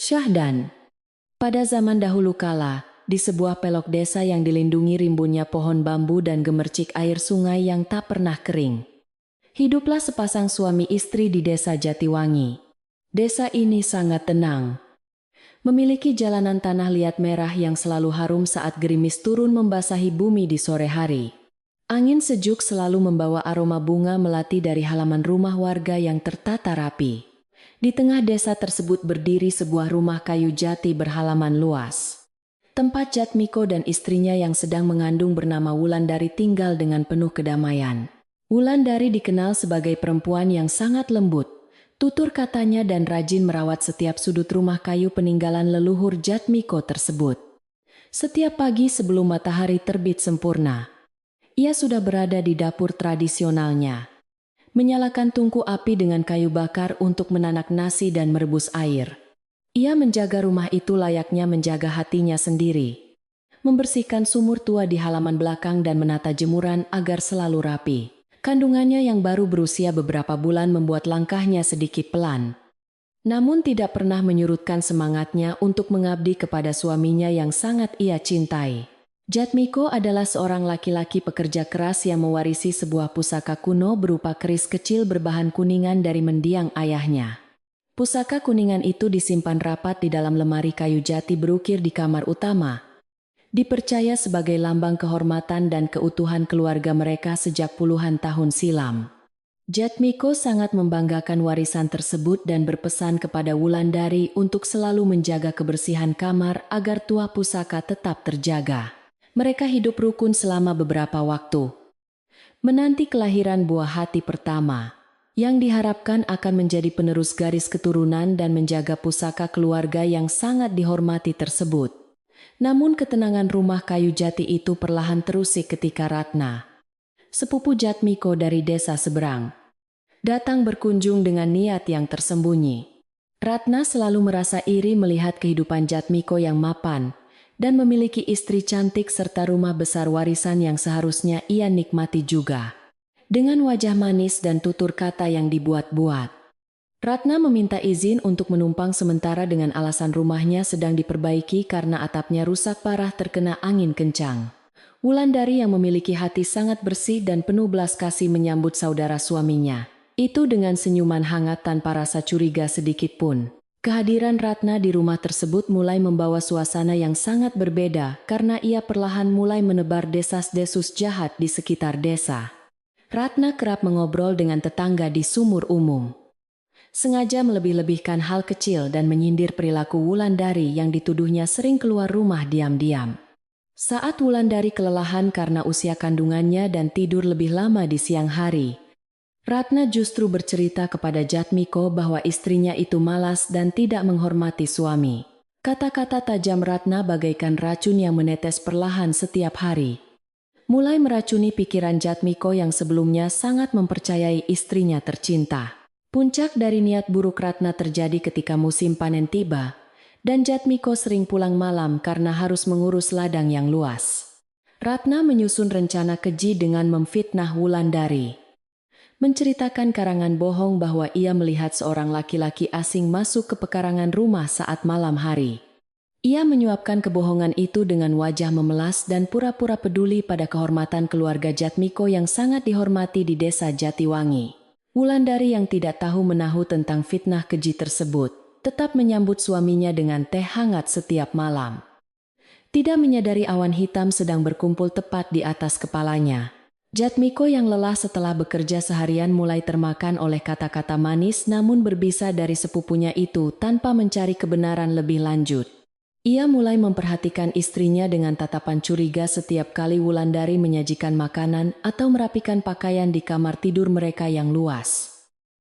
Syahdan. Pada zaman dahulu kala, di sebuah pelok desa yang dilindungi rimbunnya pohon bambu dan gemercik air sungai yang tak pernah kering, hiduplah sepasang suami istri di desa Jatiwangi. Desa ini sangat tenang, memiliki jalanan tanah liat merah yang selalu harum saat gerimis turun membasahi bumi di sore hari. Angin sejuk selalu membawa aroma bunga melati dari halaman rumah warga yang tertata rapi. Di tengah desa tersebut berdiri sebuah rumah kayu jati berhalaman luas. Tempat Jatmiko dan istrinya yang sedang mengandung bernama Wulandari tinggal dengan penuh kedamaian. Wulandari dikenal sebagai perempuan yang sangat lembut, tutur katanya dan rajin merawat setiap sudut rumah kayu peninggalan leluhur Jatmiko tersebut. Setiap pagi sebelum matahari terbit sempurna, ia sudah berada di dapur tradisionalnya, menyalakan tungku api dengan kayu bakar untuk menanak nasi dan merebus air. Ia menjaga rumah itu layaknya menjaga hatinya sendiri, membersihkan sumur tua di halaman belakang dan menata jemuran agar selalu rapi. Kandungannya yang baru berusia beberapa bulan membuat langkahnya sedikit pelan, namun tidak pernah menyurutkan semangatnya untuk mengabdi kepada suaminya yang sangat ia cintai. Jatmiko adalah seorang laki-laki pekerja keras yang mewarisi sebuah pusaka kuno berupa keris kecil berbahan kuningan dari mendiang ayahnya. Pusaka kuningan itu disimpan rapat di dalam lemari kayu jati berukir di kamar utama, dipercaya sebagai lambang kehormatan dan keutuhan keluarga mereka sejak puluhan tahun silam. Jatmiko sangat membanggakan warisan tersebut dan berpesan kepada Wulandari untuk selalu menjaga kebersihan kamar agar tuah pusaka tetap terjaga. Mereka hidup rukun selama beberapa waktu, menanti kelahiran buah hati pertama, yang diharapkan akan menjadi penerus garis keturunan dan menjaga pusaka keluarga yang sangat dihormati tersebut. Namun ketenangan rumah kayu jati itu perlahan terusik ketika Ratna, sepupu Jatmiko dari desa seberang, datang berkunjung dengan niat yang tersembunyi. Ratna selalu merasa iri melihat kehidupan Jatmiko yang mapan dan memiliki istri cantik serta rumah besar warisan yang seharusnya ia nikmati juga. Dengan wajah manis dan tutur kata yang dibuat-buat, Ratna meminta izin untuk menumpang sementara dengan alasan rumahnya sedang diperbaiki karena atapnya rusak parah terkena angin kencang. Wulandari yang memiliki hati sangat bersih dan penuh belas kasih menyambut saudara suaminya itu dengan senyuman hangat tanpa rasa curiga sedikit pun. Kehadiran Ratna di rumah tersebut mulai membawa suasana yang sangat berbeda karena ia perlahan mulai menebar desas-desus jahat di sekitar desa. Ratna kerap mengobrol dengan tetangga di sumur umum, sengaja melebih-lebihkan hal kecil dan menyindir perilaku Wulandari yang dituduhnya sering keluar rumah diam-diam. Saat Wulandari kelelahan karena usia kandungannya dan tidur lebih lama di siang hari, Ratna justru bercerita kepada Jatmiko bahwa istrinya itu malas dan tidak menghormati suami. Kata-kata tajam Ratna bagaikan racun yang menetes perlahan setiap hari, mulai meracuni pikiran Jatmiko yang sebelumnya sangat mempercayai istrinya tercinta. Puncak dari niat buruk Ratna terjadi ketika musim panen tiba, dan Jatmiko sering pulang malam karena harus mengurus ladang yang luas. Ratna menyusun rencana keji dengan memfitnah Wulandari, menceritakan karangan bohong bahwa ia melihat seorang laki-laki asing masuk ke pekarangan rumah saat malam hari. Ia menyuapkan kebohongan itu dengan wajah memelas dan pura-pura peduli pada kehormatan keluarga Jatmiko yang sangat dihormati di desa Jatiwangi. Wulandari yang tidak tahu menahu tentang fitnah keji tersebut, tetap menyambut suaminya dengan teh hangat setiap malam. Tidak menyadari awan hitam sedang berkumpul tepat di atas kepalanya. Jatmiko yang lelah setelah bekerja seharian mulai termakan oleh kata-kata manis namun berbisa dari sepupunya itu tanpa mencari kebenaran lebih lanjut. Ia mulai memperhatikan istrinya dengan tatapan curiga setiap kali Wulandari menyajikan makanan atau merapikan pakaian di kamar tidur mereka yang luas.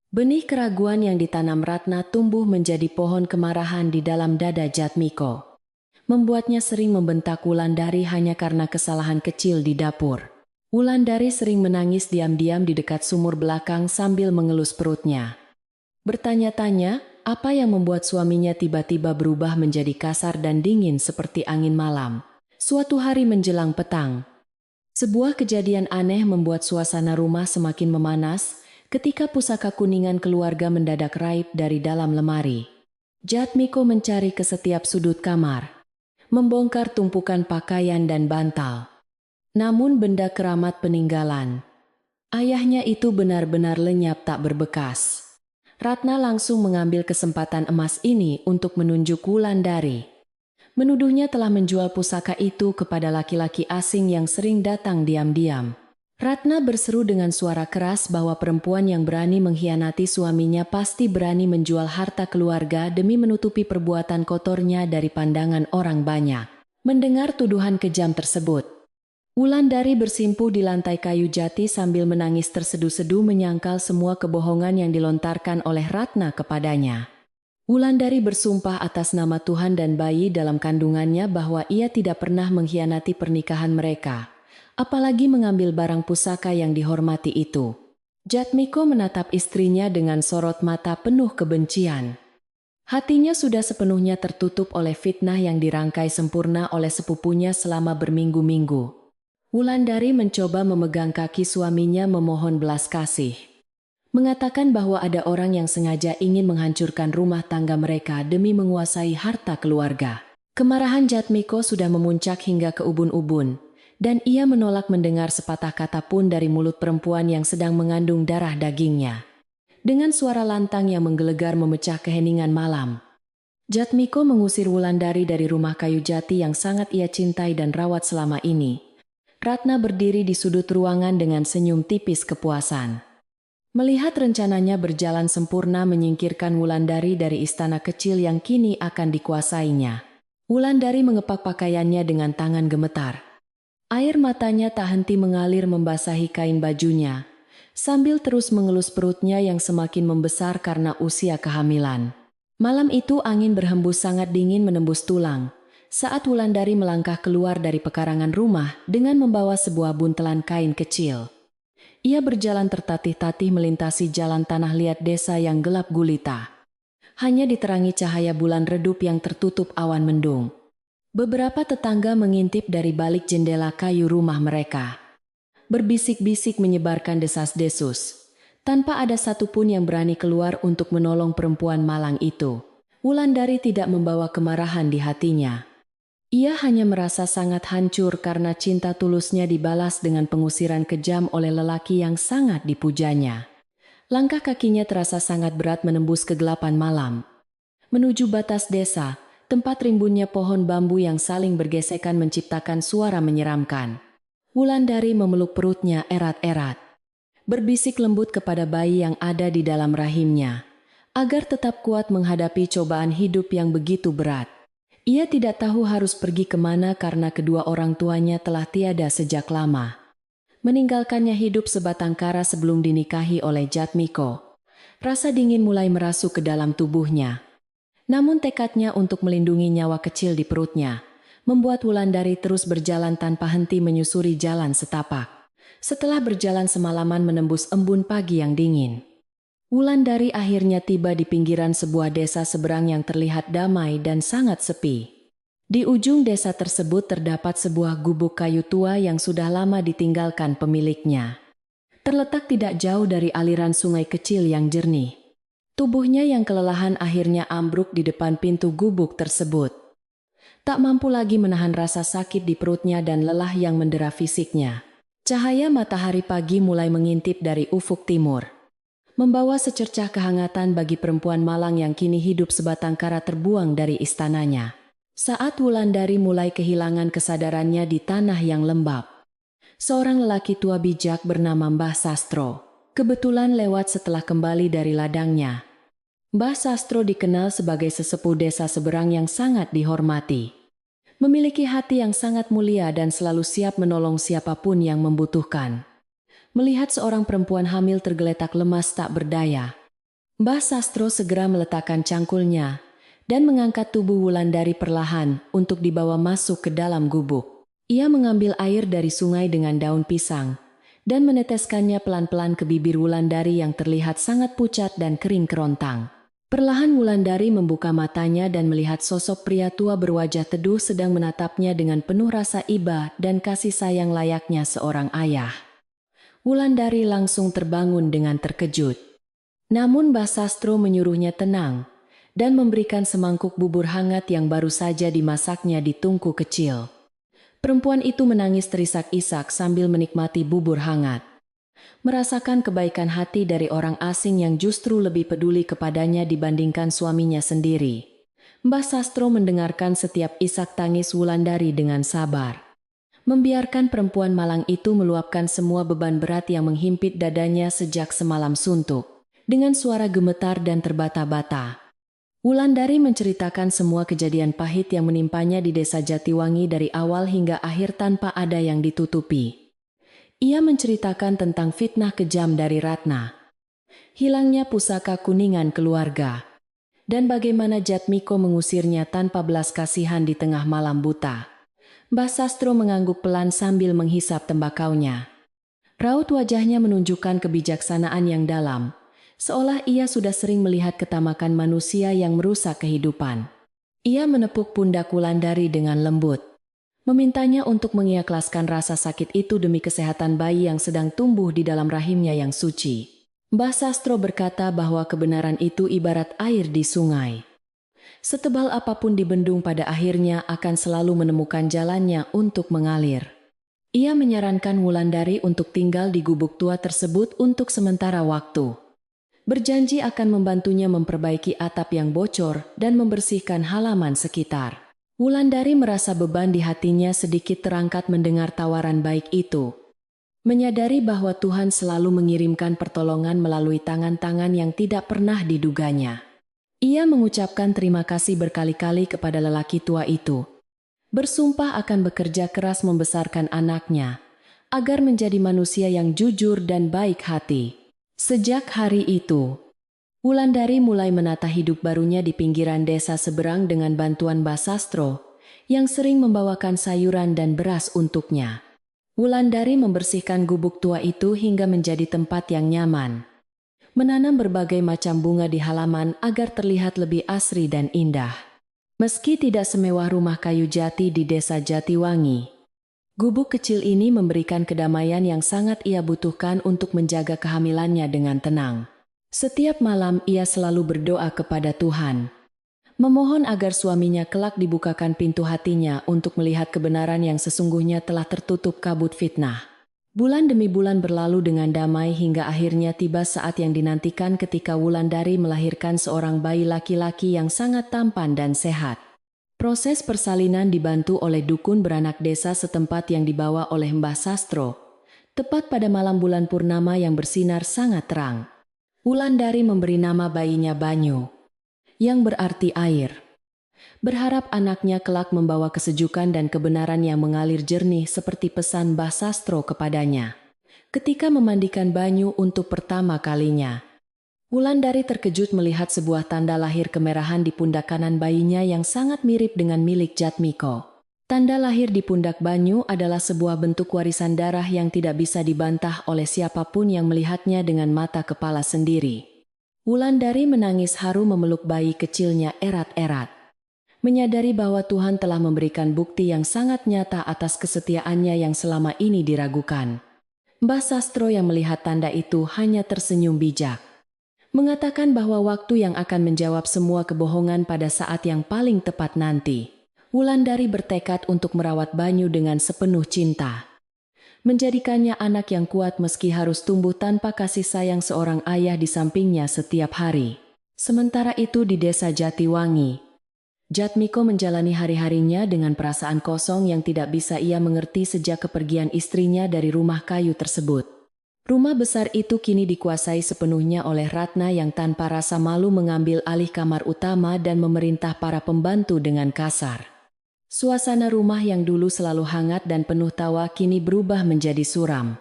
Benih keraguan yang ditanam Ratna tumbuh menjadi pohon kemarahan di dalam dada Jatmiko, membuatnya sering membentak Wulandari hanya karena kesalahan kecil di dapur. Wulandari sering menangis diam-diam di dekat sumur belakang sambil mengelus perutnya, bertanya-tanya apa yang membuat suaminya tiba-tiba berubah menjadi kasar dan dingin seperti angin malam. Suatu hari menjelang petang, sebuah kejadian aneh membuat suasana rumah semakin memanas ketika pusaka kuningan keluarga mendadak raib dari dalam lemari. Jatmiko mencari ke setiap sudut kamar, membongkar tumpukan pakaian dan bantal. Namun benda keramat peninggalan ayahnya itu benar-benar lenyap tak berbekas. Ratna langsung mengambil kesempatan emas ini untuk menunjuk Wulandari. Menuduhnya telah menjual pusaka itu kepada laki-laki asing yang sering datang diam-diam. Ratna berseru dengan suara keras bahwa perempuan yang berani mengkhianati suaminya pasti berani menjual harta keluarga demi menutupi perbuatan kotornya dari pandangan orang banyak. Mendengar tuduhan kejam tersebut, Wulandari bersimpuh di lantai kayu jati sambil menangis terseduh-seduh menyangkal semua kebohongan yang dilontarkan oleh Ratna kepadanya. Wulandari bersumpah atas nama Tuhan dan bayi dalam kandungannya bahwa ia tidak pernah mengkhianati pernikahan mereka, apalagi mengambil barang pusaka yang dihormati itu. Jatmiko menatap istrinya dengan sorot mata penuh kebencian. Hatinya sudah sepenuhnya tertutup oleh fitnah yang dirangkai sempurna oleh sepupunya selama berminggu-minggu. Wulandari mencoba memegang kaki suaminya memohon belas kasih. Mengatakan bahwa ada orang yang sengaja ingin menghancurkan rumah tangga mereka demi menguasai harta keluarga. Kemarahan Jatmiko sudah memuncak hingga ke ubun-ubun, dan ia menolak mendengar sepatah kata pun dari mulut perempuan yang sedang mengandung darah dagingnya. Dengan suara lantang yang menggelegar memecah keheningan malam, Jatmiko mengusir Wulandari dari rumah kayu jati yang sangat ia cintai dan rawat selama ini. Ratna berdiri di sudut ruangan dengan senyum tipis kepuasan. Melihat rencananya berjalan sempurna menyingkirkan Wulandari dari istana kecil yang kini akan dikuasainya. Wulandari mengepak pakaiannya dengan tangan gemetar. Air matanya tak henti mengalir membasahi kain bajunya, sambil terus mengelus perutnya yang semakin membesar karena usia kehamilan. Malam itu angin berhembus sangat dingin menembus tulang. Saat Wulandari melangkah keluar dari pekarangan rumah dengan membawa sebuah buntelan kain kecil. Ia berjalan tertatih-tatih melintasi jalan tanah liat desa yang gelap gulita. Hanya diterangi cahaya bulan redup yang tertutup awan mendung. Beberapa tetangga mengintip dari balik jendela kayu rumah mereka. Berbisik-bisik menyebarkan desas-desus. Tanpa ada satupun yang berani keluar untuk menolong perempuan malang itu. Wulandari tidak membawa kemarahan di hatinya. Ia hanya merasa sangat hancur karena cinta tulusnya dibalas dengan pengusiran kejam oleh lelaki yang sangat dipujanya. Langkah kakinya terasa sangat berat menembus kegelapan malam. Menuju batas desa, tempat rimbunnya pohon bambu yang saling bergesekan menciptakan suara menyeramkan. Wulandari memeluk perutnya erat-erat. Berbisik lembut kepada bayi yang ada di dalam rahimnya, agar tetap kuat menghadapi cobaan hidup yang begitu berat. Ia tidak tahu harus pergi kemana karena kedua orang tuanya telah tiada sejak lama. Meninggalkannya hidup sebatang kara sebelum dinikahi oleh Jatmiko. Rasa dingin mulai merasuk ke dalam tubuhnya. Namun tekadnya untuk melindungi nyawa kecil di perutnya, membuat Wulandari terus berjalan tanpa henti menyusuri jalan setapak. Setelah berjalan semalaman menembus embun pagi yang dingin, Wulandari akhirnya tiba di pinggiran sebuah desa seberang yang terlihat damai dan sangat sepi. Di ujung desa tersebut terdapat sebuah gubuk kayu tua yang sudah lama ditinggalkan pemiliknya. Terletak tidak jauh dari aliran sungai kecil yang jernih. Tubuhnya yang kelelahan akhirnya ambruk di depan pintu gubuk tersebut. Tak mampu lagi menahan rasa sakit di perutnya dan lelah yang mendera fisiknya. Cahaya matahari pagi mulai mengintip dari ufuk timur, membawa secercah kehangatan bagi perempuan malang yang kini hidup sebatang kara terbuang dari istananya. Saat Wulandari mulai kehilangan kesadarannya di tanah yang lembab, seorang lelaki tua bijak bernama Mbah Sastro kebetulan lewat setelah kembali dari ladangnya. Mbah Sastro dikenal sebagai sesepuh desa seberang yang sangat dihormati. Memiliki hati yang sangat mulia dan selalu siap menolong siapapun yang membutuhkan. Melihat seorang perempuan hamil tergeletak lemas tak berdaya, Mbah Sastro segera meletakkan cangkulnya dan mengangkat tubuh Wulandari perlahan untuk dibawa masuk ke dalam gubuk. Ia mengambil air dari sungai dengan daun pisang dan meneteskannya pelan-pelan ke bibir Wulandari yang terlihat sangat pucat dan kering kerontang. Perlahan Wulandari membuka matanya dan melihat sosok pria tua berwajah teduh sedang menatapnya dengan penuh rasa iba dan kasih sayang layaknya seorang ayah. Wulandari langsung terbangun dengan terkejut. Namun Mbah Sastro menyuruhnya tenang dan memberikan semangkuk bubur hangat yang baru saja dimasaknya di tungku kecil. Perempuan itu menangis terisak-isak sambil menikmati bubur hangat. Merasakan kebaikan hati dari orang asing yang justru lebih peduli kepadanya dibandingkan suaminya sendiri. Mbah Sastro mendengarkan setiap isak tangis Wulandari dengan sabar. Membiarkan perempuan malang itu meluapkan semua beban berat yang menghimpit dadanya sejak semalam suntuk. Dengan suara gemetar dan terbata-bata, Wulandari menceritakan semua kejadian pahit yang menimpanya di desa Jatiwangi dari awal hingga akhir tanpa ada yang ditutupi. Ia menceritakan tentang fitnah kejam dari Ratna, hilangnya pusaka kuningan keluarga, dan bagaimana Jatmiko mengusirnya tanpa belas kasihan di tengah malam buta. Mbah Sastro mengangguk pelan sambil menghisap tembakaunya. Raut wajahnya menunjukkan kebijaksanaan yang dalam, seolah ia sudah sering melihat ketamakan manusia yang merusak kehidupan. Ia menepuk pundak Wulandari dengan lembut, memintanya untuk mengikhlaskan rasa sakit itu demi kesehatan bayi yang sedang tumbuh di dalam rahimnya yang suci. Mbah Sastro berkata bahwa kebenaran itu ibarat air di sungai. Setebal apapun dibendung pada akhirnya akan selalu menemukan jalannya untuk mengalir. Ia menyarankan Wulandari untuk tinggal di gubuk tua tersebut untuk sementara waktu. Berjanji akan membantunya memperbaiki atap yang bocor dan membersihkan halaman sekitar. Wulandari merasa beban di hatinya sedikit terangkat mendengar tawaran baik itu. Menyadari bahwa Tuhan selalu mengirimkan pertolongan melalui tangan-tangan yang tidak pernah diduganya. Ia mengucapkan terima kasih berkali-kali kepada lelaki tua itu. Bersumpah akan bekerja keras membesarkan anaknya, agar menjadi manusia yang jujur dan baik hati. Sejak hari itu, Wulandari mulai menata hidup barunya di pinggiran desa seberang dengan bantuan Mbah Sastro, yang sering membawakan sayuran dan beras untuknya. Wulandari membersihkan gubuk tua itu hingga menjadi tempat yang nyaman. Menanam berbagai macam bunga di halaman agar terlihat lebih asri dan indah. Meski tidak semewah rumah kayu jati di desa Jatiwangi, gubuk kecil ini memberikan kedamaian yang sangat ia butuhkan untuk menjaga kehamilannya dengan tenang. Setiap malam ia selalu berdoa kepada Tuhan, memohon agar suaminya kelak dibukakan pintu hatinya untuk melihat kebenaran yang sesungguhnya telah tertutup kabut fitnah. Bulan demi bulan berlalu dengan damai hingga akhirnya tiba saat yang dinantikan ketika Wulandari melahirkan seorang bayi laki-laki yang sangat tampan dan sehat. Proses persalinan dibantu oleh dukun beranak desa setempat yang dibawa oleh Mbah Sastro, tepat pada malam bulan purnama yang bersinar sangat terang. Wulandari memberi nama bayinya Banyu, yang berarti air. Berharap anaknya kelak membawa kesejukan dan kebenaran yang mengalir jernih seperti pesan Mbah Sastro kepadanya. Ketika memandikan Banyu untuk pertama kalinya, Wulandari terkejut melihat sebuah tanda lahir kemerahan di pundak kanan bayinya yang sangat mirip dengan milik Jatmiko. Tanda lahir di pundak Banyu adalah sebuah bentuk warisan darah yang tidak bisa dibantah oleh siapapun yang melihatnya dengan mata kepala sendiri. Wulandari menangis haru memeluk bayi kecilnya erat-erat. Menyadari bahwa Tuhan telah memberikan bukti yang sangat nyata atas kesetiaannya yang selama ini diragukan. Mbah Sastro yang melihat tanda itu hanya tersenyum bijak, mengatakan bahwa waktu yang akan menjawab semua kebohongan pada saat yang paling tepat nanti. Wulandari bertekad untuk merawat Banyu dengan sepenuh cinta, menjadikannya anak yang kuat meski harus tumbuh tanpa kasih sayang seorang ayah di sampingnya setiap hari. Sementara itu di desa Jatiwangi, Jatmiko menjalani hari-harinya dengan perasaan kosong yang tidak bisa ia mengerti sejak kepergian istrinya dari rumah kayu tersebut. Rumah besar itu kini dikuasai sepenuhnya oleh Ratna yang tanpa rasa malu mengambil alih kamar utama dan memerintah para pembantu dengan kasar. Suasana rumah yang dulu selalu hangat dan penuh tawa kini berubah menjadi suram,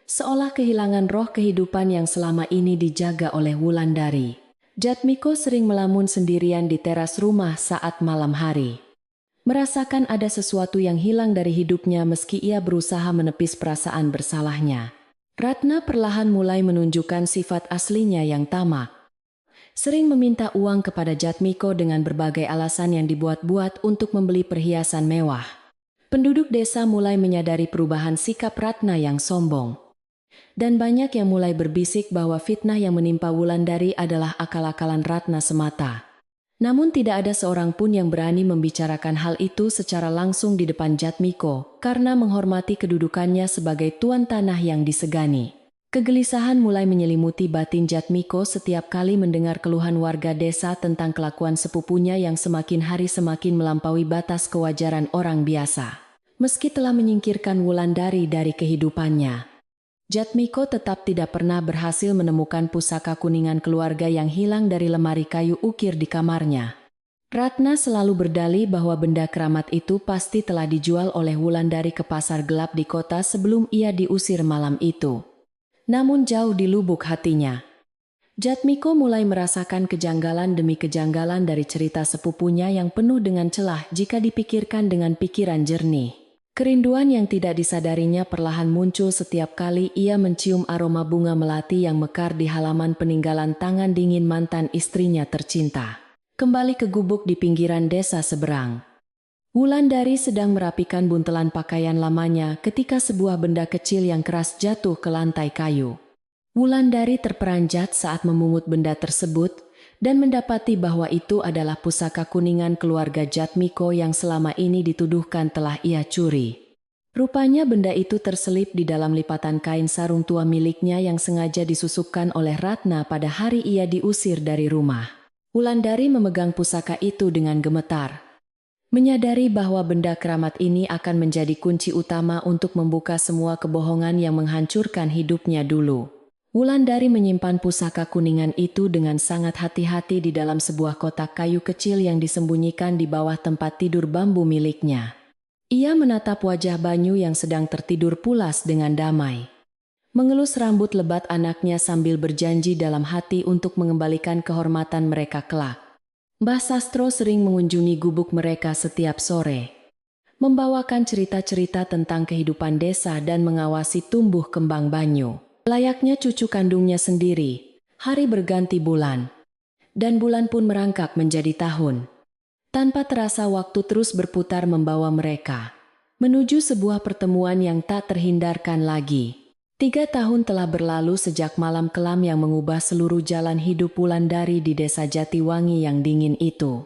seolah kehilangan roh kehidupan yang selama ini dijaga oleh Wulandari. Jatmiko sering melamun sendirian di teras rumah saat malam hari, merasakan ada sesuatu yang hilang dari hidupnya meski ia berusaha menepis perasaan bersalahnya. Ratna perlahan mulai menunjukkan sifat aslinya yang tamak. Sering meminta uang kepada Jatmiko dengan berbagai alasan yang dibuat-buat untuk membeli perhiasan mewah. Penduduk desa mulai menyadari perubahan sikap Ratna yang sombong. Dan banyak yang mulai berbisik bahwa fitnah yang menimpa Wulandari adalah akal-akalan Ratna semata. Namun tidak ada seorang pun yang berani membicarakan hal itu secara langsung di depan Jatmiko, karena menghormati kedudukannya sebagai tuan tanah yang disegani. Kegelisahan mulai menyelimuti batin Jatmiko setiap kali mendengar keluhan warga desa tentang kelakuan sepupunya yang semakin hari semakin melampaui batas kewajaran orang biasa. Meski telah menyingkirkan Wulandari dari kehidupannya, Jatmiko tetap tidak pernah berhasil menemukan pusaka kuningan keluarga yang hilang dari lemari kayu ukir di kamarnya. Ratna selalu berdalih bahwa benda keramat itu pasti telah dijual oleh Wulandari ke pasar gelap di kota sebelum ia diusir malam itu. Namun jauh di lubuk hatinya, Jatmiko mulai merasakan kejanggalan demi kejanggalan dari cerita sepupunya yang penuh dengan celah jika dipikirkan dengan pikiran jernih. Kerinduan yang tidak disadarinya perlahan muncul setiap kali ia mencium aroma bunga melati yang mekar di halaman peninggalan tangan dingin mantan istrinya tercinta. Kembali ke gubuk di pinggiran desa seberang, Wulandari sedang merapikan buntelan pakaian lamanya ketika sebuah benda kecil yang keras jatuh ke lantai kayu. Wulandari terperanjat saat memungut benda tersebut dan mendapati bahwa itu adalah pusaka kuningan keluarga Jatmiko yang selama ini dituduhkan telah ia curi. Rupanya benda itu terselip di dalam lipatan kain sarung tua miliknya yang sengaja disusupkan oleh Ratna pada hari ia diusir dari rumah. Wulandari memegang pusaka itu dengan gemetar, menyadari bahwa benda keramat ini akan menjadi kunci utama untuk membuka semua kebohongan yang menghancurkan hidupnya dulu. Wulandari menyimpan pusaka kuningan itu dengan sangat hati-hati di dalam sebuah kotak kayu kecil yang disembunyikan di bawah tempat tidur bambu miliknya. Ia menatap wajah Banyu yang sedang tertidur pulas dengan damai, mengelus rambut lebat anaknya sambil berjanji dalam hati untuk mengembalikan kehormatan mereka kelak. Mbah Sastro sering mengunjungi gubuk mereka setiap sore, membawakan cerita-cerita tentang kehidupan desa dan mengawasi tumbuh kembang Banyu. Layaknya cucu kandungnya sendiri, hari berganti bulan, dan bulan pun merangkak menjadi tahun. Tanpa terasa waktu terus berputar membawa mereka menuju sebuah pertemuan yang tak terhindarkan lagi. 3 tahun telah berlalu sejak malam kelam yang mengubah seluruh jalan hidup Wulandari di desa Jatiwangi yang dingin itu.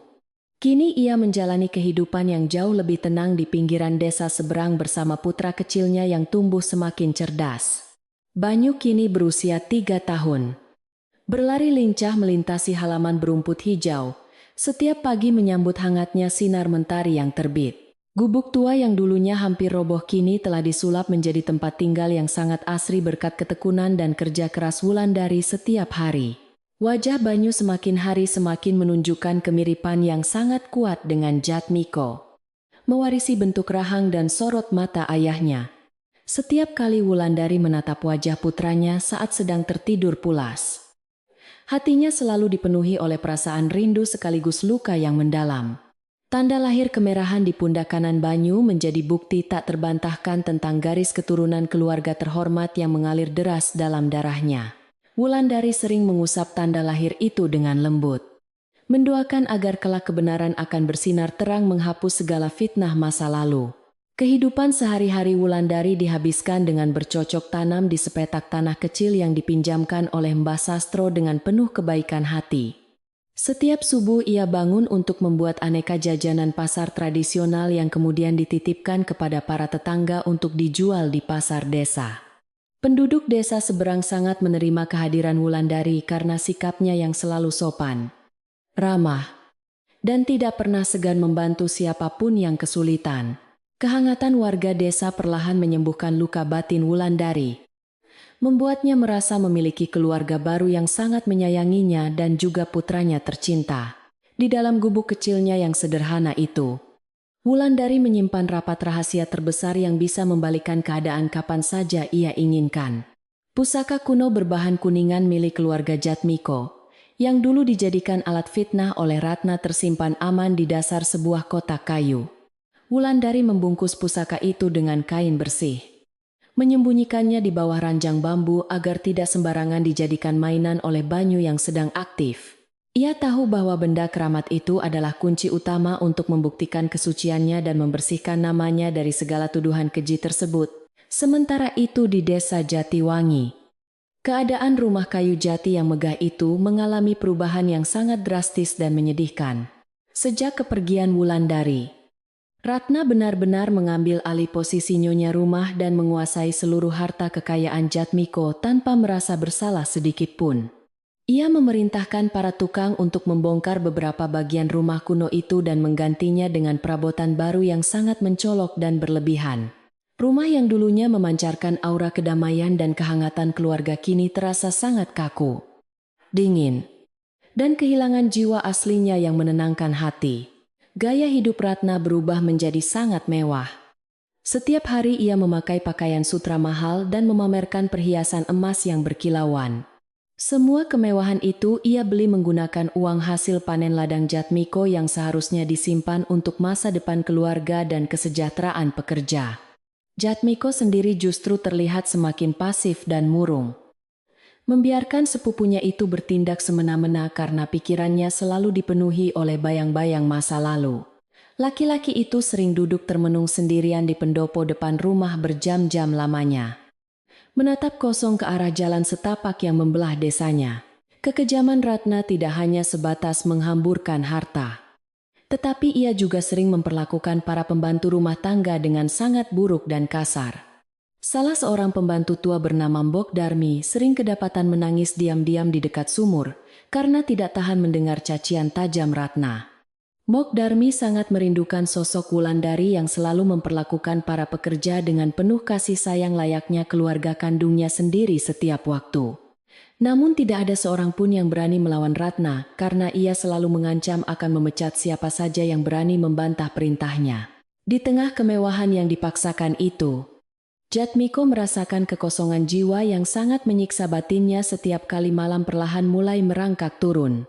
Kini ia menjalani kehidupan yang jauh lebih tenang di pinggiran desa seberang bersama putra kecilnya yang tumbuh semakin cerdas. Banyu kini berusia 3 tahun. Berlari lincah melintasi halaman berumput hijau, setiap pagi menyambut hangatnya sinar mentari yang terbit. Gubuk tua yang dulunya hampir roboh kini telah disulap menjadi tempat tinggal yang sangat asri berkat ketekunan dan kerja keras Wulandari setiap hari. Wajah Banyu semakin hari semakin menunjukkan kemiripan yang sangat kuat dengan Jatmiko, mewarisi bentuk rahang dan sorot mata ayahnya. Setiap kali Wulandari menatap wajah putranya saat sedang tertidur pulas, hatinya selalu dipenuhi oleh perasaan rindu sekaligus luka yang mendalam. Tanda lahir kemerahan di pundak kanan Banyu menjadi bukti tak terbantahkan tentang garis keturunan keluarga terhormat yang mengalir deras dalam darahnya. Wulandari sering mengusap tanda lahir itu dengan lembut, mendoakan agar kelak kebenaran akan bersinar terang menghapus segala fitnah masa lalu. Kehidupan sehari-hari Wulandari dihabiskan dengan bercocok tanam di sepetak tanah kecil yang dipinjamkan oleh Mbah Sastro dengan penuh kebaikan hati. Setiap subuh ia bangun untuk membuat aneka jajanan pasar tradisional yang kemudian dititipkan kepada para tetangga untuk dijual di pasar desa. Penduduk desa seberang sangat menerima kehadiran Wulandari karena sikapnya yang selalu sopan, ramah, dan tidak pernah segan membantu siapapun yang kesulitan. Kehangatan warga desa perlahan menyembuhkan luka batin Wulandari, membuatnya merasa memiliki keluarga baru yang sangat menyayanginya dan juga putranya tercinta. Di dalam gubuk kecilnya yang sederhana itu, Wulandari menyimpan rapat rahasia terbesar yang bisa membalikan keadaan kapan saja ia inginkan. Pusaka kuno berbahan kuningan milik keluarga Jatmiko, yang dulu dijadikan alat fitnah oleh Ratna tersimpan aman di dasar sebuah kotak kayu. Wulandari membungkus pusaka itu dengan kain bersih, menyembunyikannya di bawah ranjang bambu agar tidak sembarangan dijadikan mainan oleh Banyu yang sedang aktif. Ia tahu bahwa benda keramat itu adalah kunci utama untuk membuktikan kesuciannya dan membersihkan namanya dari segala tuduhan keji tersebut. Sementara itu di desa Jatiwangi, Keadaan rumah kayu jati yang megah itu mengalami perubahan yang sangat drastis dan menyedihkan. Sejak kepergian Wulandari, Ratna benar-benar mengambil alih posisi nyonya rumah dan menguasai seluruh harta kekayaan Jatmiko tanpa merasa bersalah sedikit pun. Ia memerintahkan para tukang untuk membongkar beberapa bagian rumah kuno itu dan menggantinya dengan perabotan baru yang sangat mencolok dan berlebihan. Rumah yang dulunya memancarkan aura kedamaian dan kehangatan keluarga kini terasa sangat kaku, dingin, dan kehilangan jiwa aslinya yang menenangkan hati. Gaya hidup Ratna berubah menjadi sangat mewah. Setiap hari ia memakai pakaian sutra mahal dan memamerkan perhiasan emas yang berkilauan. Semua kemewahan itu ia beli menggunakan uang hasil panen ladang Jatmiko yang seharusnya disimpan untuk masa depan keluarga dan kesejahteraan pekerja. Jatmiko sendiri justru terlihat semakin pasif dan murung. Membiarkan sepupunya itu bertindak semena-mena karena pikirannya selalu dipenuhi oleh bayang-bayang masa lalu. Laki-laki itu sering duduk termenung sendirian di pendopo depan rumah berjam-jam lamanya, menatap kosong ke arah jalan setapak yang membelah desanya. Kekejaman Ratna tidak hanya sebatas menghamburkan harta, tetapi ia juga sering memperlakukan para pembantu rumah tangga dengan sangat buruk dan kasar. Salah seorang pembantu tua bernama Mbok Darmi sering kedapatan menangis diam-diam di dekat sumur karena tidak tahan mendengar cacian tajam Ratna. Mbok Darmi sangat merindukan sosok Wulandari yang selalu memperlakukan para pekerja dengan penuh kasih sayang layaknya keluarga kandungnya sendiri setiap waktu. Namun tidak ada seorang pun yang berani melawan Ratna karena ia selalu mengancam akan memecat siapa saja yang berani membantah perintahnya. Di tengah kemewahan yang dipaksakan itu, Jatmiko merasakan kekosongan jiwa yang sangat menyiksa batinnya setiap kali malam perlahan mulai merangkak turun.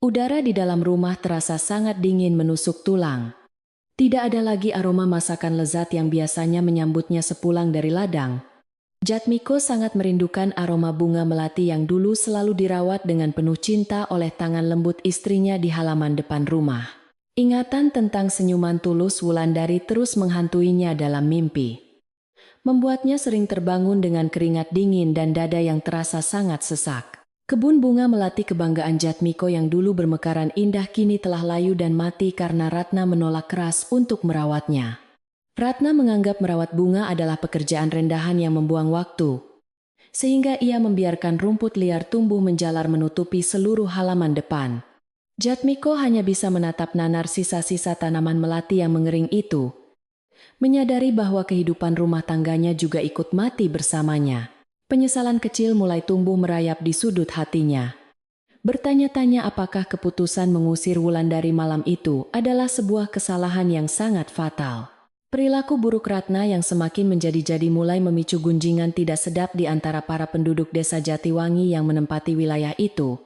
Udara di dalam rumah terasa sangat dingin menusuk tulang. Tidak ada lagi aroma masakan lezat yang biasanya menyambutnya sepulang dari ladang. Jatmiko sangat merindukan aroma bunga melati yang dulu selalu dirawat dengan penuh cinta oleh tangan lembut istrinya di halaman depan rumah. Ingatan tentang senyuman tulus Wulandari terus menghantuinya dalam mimpi, membuatnya sering terbangun dengan keringat dingin dan dada yang terasa sangat sesak. Kebun bunga melati kebanggaan Jatmiko yang dulu bermekaran indah kini telah layu dan mati karena Ratna menolak keras untuk merawatnya. Ratna menganggap merawat bunga adalah pekerjaan rendahan yang membuang waktu, sehingga ia membiarkan rumput liar tumbuh menjalar menutupi seluruh halaman depan. Jatmiko hanya bisa menatap nanar sisa-sisa tanaman melati yang mengering itu, menyadari bahwa kehidupan rumah tangganya juga ikut mati bersamanya. Penyesalan kecil mulai tumbuh merayap di sudut hatinya. Bertanya-tanya apakah keputusan mengusir Wulandari malam itu adalah sebuah kesalahan yang sangat fatal. Perilaku buruk Ratna yang semakin menjadi-jadi mulai memicu gunjingan tidak sedap di antara para penduduk desa Jatiwangi yang menempati wilayah itu.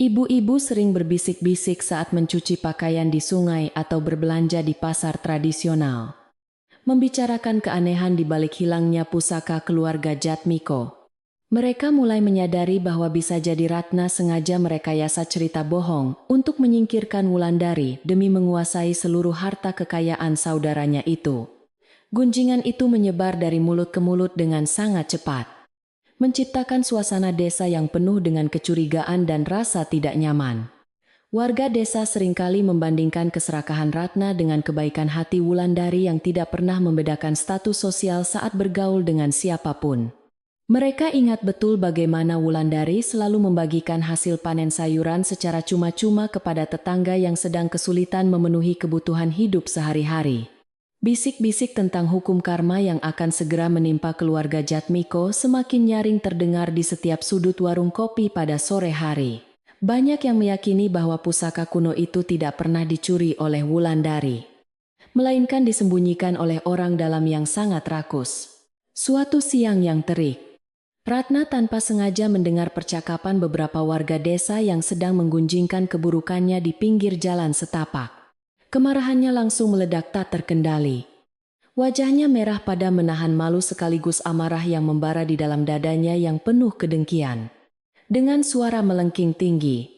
Ibu-ibu sering berbisik-bisik saat mencuci pakaian di sungai atau berbelanja di pasar tradisional, membicarakan keanehan di balik hilangnya pusaka keluarga Jatmiko. Mereka mulai menyadari bahwa bisa jadi Ratna sengaja merekayasa cerita bohong untuk menyingkirkan Wulandari demi menguasai seluruh harta kekayaan saudaranya itu. Gunjingan itu menyebar dari mulut ke mulut dengan sangat cepat, menciptakan suasana desa yang penuh dengan kecurigaan dan rasa tidak nyaman. Warga desa seringkali membandingkan keserakahan Ratna dengan kebaikan hati Wulandari yang tidak pernah membedakan status sosial saat bergaul dengan siapapun. Mereka ingat betul bagaimana Wulandari selalu membagikan hasil panen sayuran secara cuma-cuma kepada tetangga yang sedang kesulitan memenuhi kebutuhan hidup sehari-hari. Bisik-bisik tentang hukum karma yang akan segera menimpa keluarga Jatmiko semakin nyaring terdengar di setiap sudut warung kopi pada sore hari. Banyak yang meyakini bahwa pusaka kuno itu tidak pernah dicuri oleh Wulandari, melainkan disembunyikan oleh orang dalam yang sangat rakus. Suatu siang yang terik, Ratna tanpa sengaja mendengar percakapan beberapa warga desa yang sedang menggunjingkan keburukannya di pinggir jalan setapak. Kemarahannya langsung meledak tak terkendali. Wajahnya merah pada menahan malu sekaligus amarah yang membara di dalam dadanya yang penuh kedengkian. Dengan suara melengking tinggi,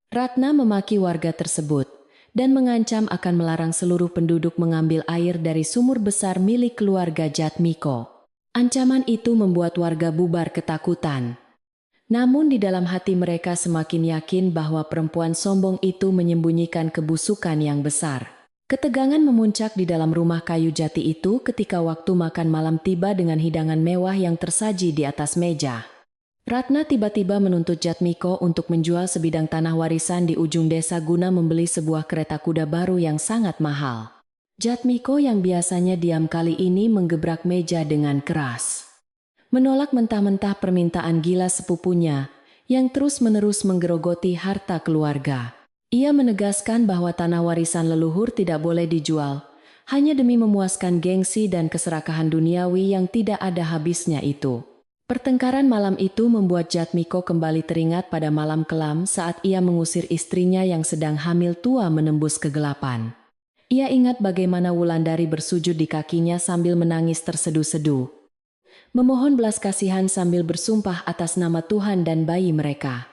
Ratna memaki warga tersebut dan mengancam akan melarang seluruh penduduk mengambil air dari sumur besar milik keluarga Jatmiko. Ancaman itu membuat warga bubar ketakutan. Namun di dalam hati mereka semakin yakin bahwa perempuan sombong itu menyembunyikan kebusukan yang besar. Ketegangan memuncak di dalam rumah kayu jati itu ketika waktu makan malam tiba dengan hidangan mewah yang tersaji di atas meja. Ratna tiba-tiba menuntut Jatmiko untuk menjual sebidang tanah warisan di ujung desa guna membeli sebuah kereta kuda baru yang sangat mahal. Jatmiko yang biasanya diam kali ini menggebrak meja dengan keras. Menolak mentah-mentah permintaan gila sepupunya yang terus-menerus menggerogoti harta keluarga. Ia menegaskan bahwa tanah warisan leluhur tidak boleh dijual, hanya demi memuaskan gengsi dan keserakahan duniawi yang tidak ada habisnya itu. Pertengkaran malam itu membuat Jatmiko kembali teringat pada malam kelam saat ia mengusir istrinya yang sedang hamil tua menembus kegelapan. Ia ingat bagaimana Wulandari bersujud di kakinya sambil menangis terseduh-seduh, memohon belas kasihan sambil bersumpah atas nama Tuhan dan bayi mereka.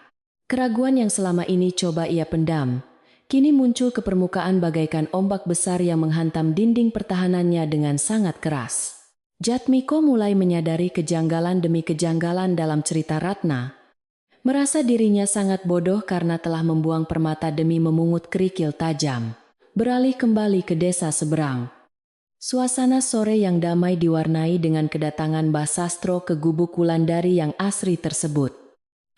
Keraguan yang selama ini coba ia pendam, kini muncul ke permukaan bagaikan ombak besar yang menghantam dinding pertahanannya dengan sangat keras. Jatmiko mulai menyadari kejanggalan demi kejanggalan dalam cerita Ratna. Merasa dirinya sangat bodoh karena telah membuang permata demi memungut kerikil tajam. Beralih kembali ke desa seberang. Suasana sore yang damai diwarnai dengan kedatangan Mbah Sastro ke gubuk Wulandari yang asri tersebut.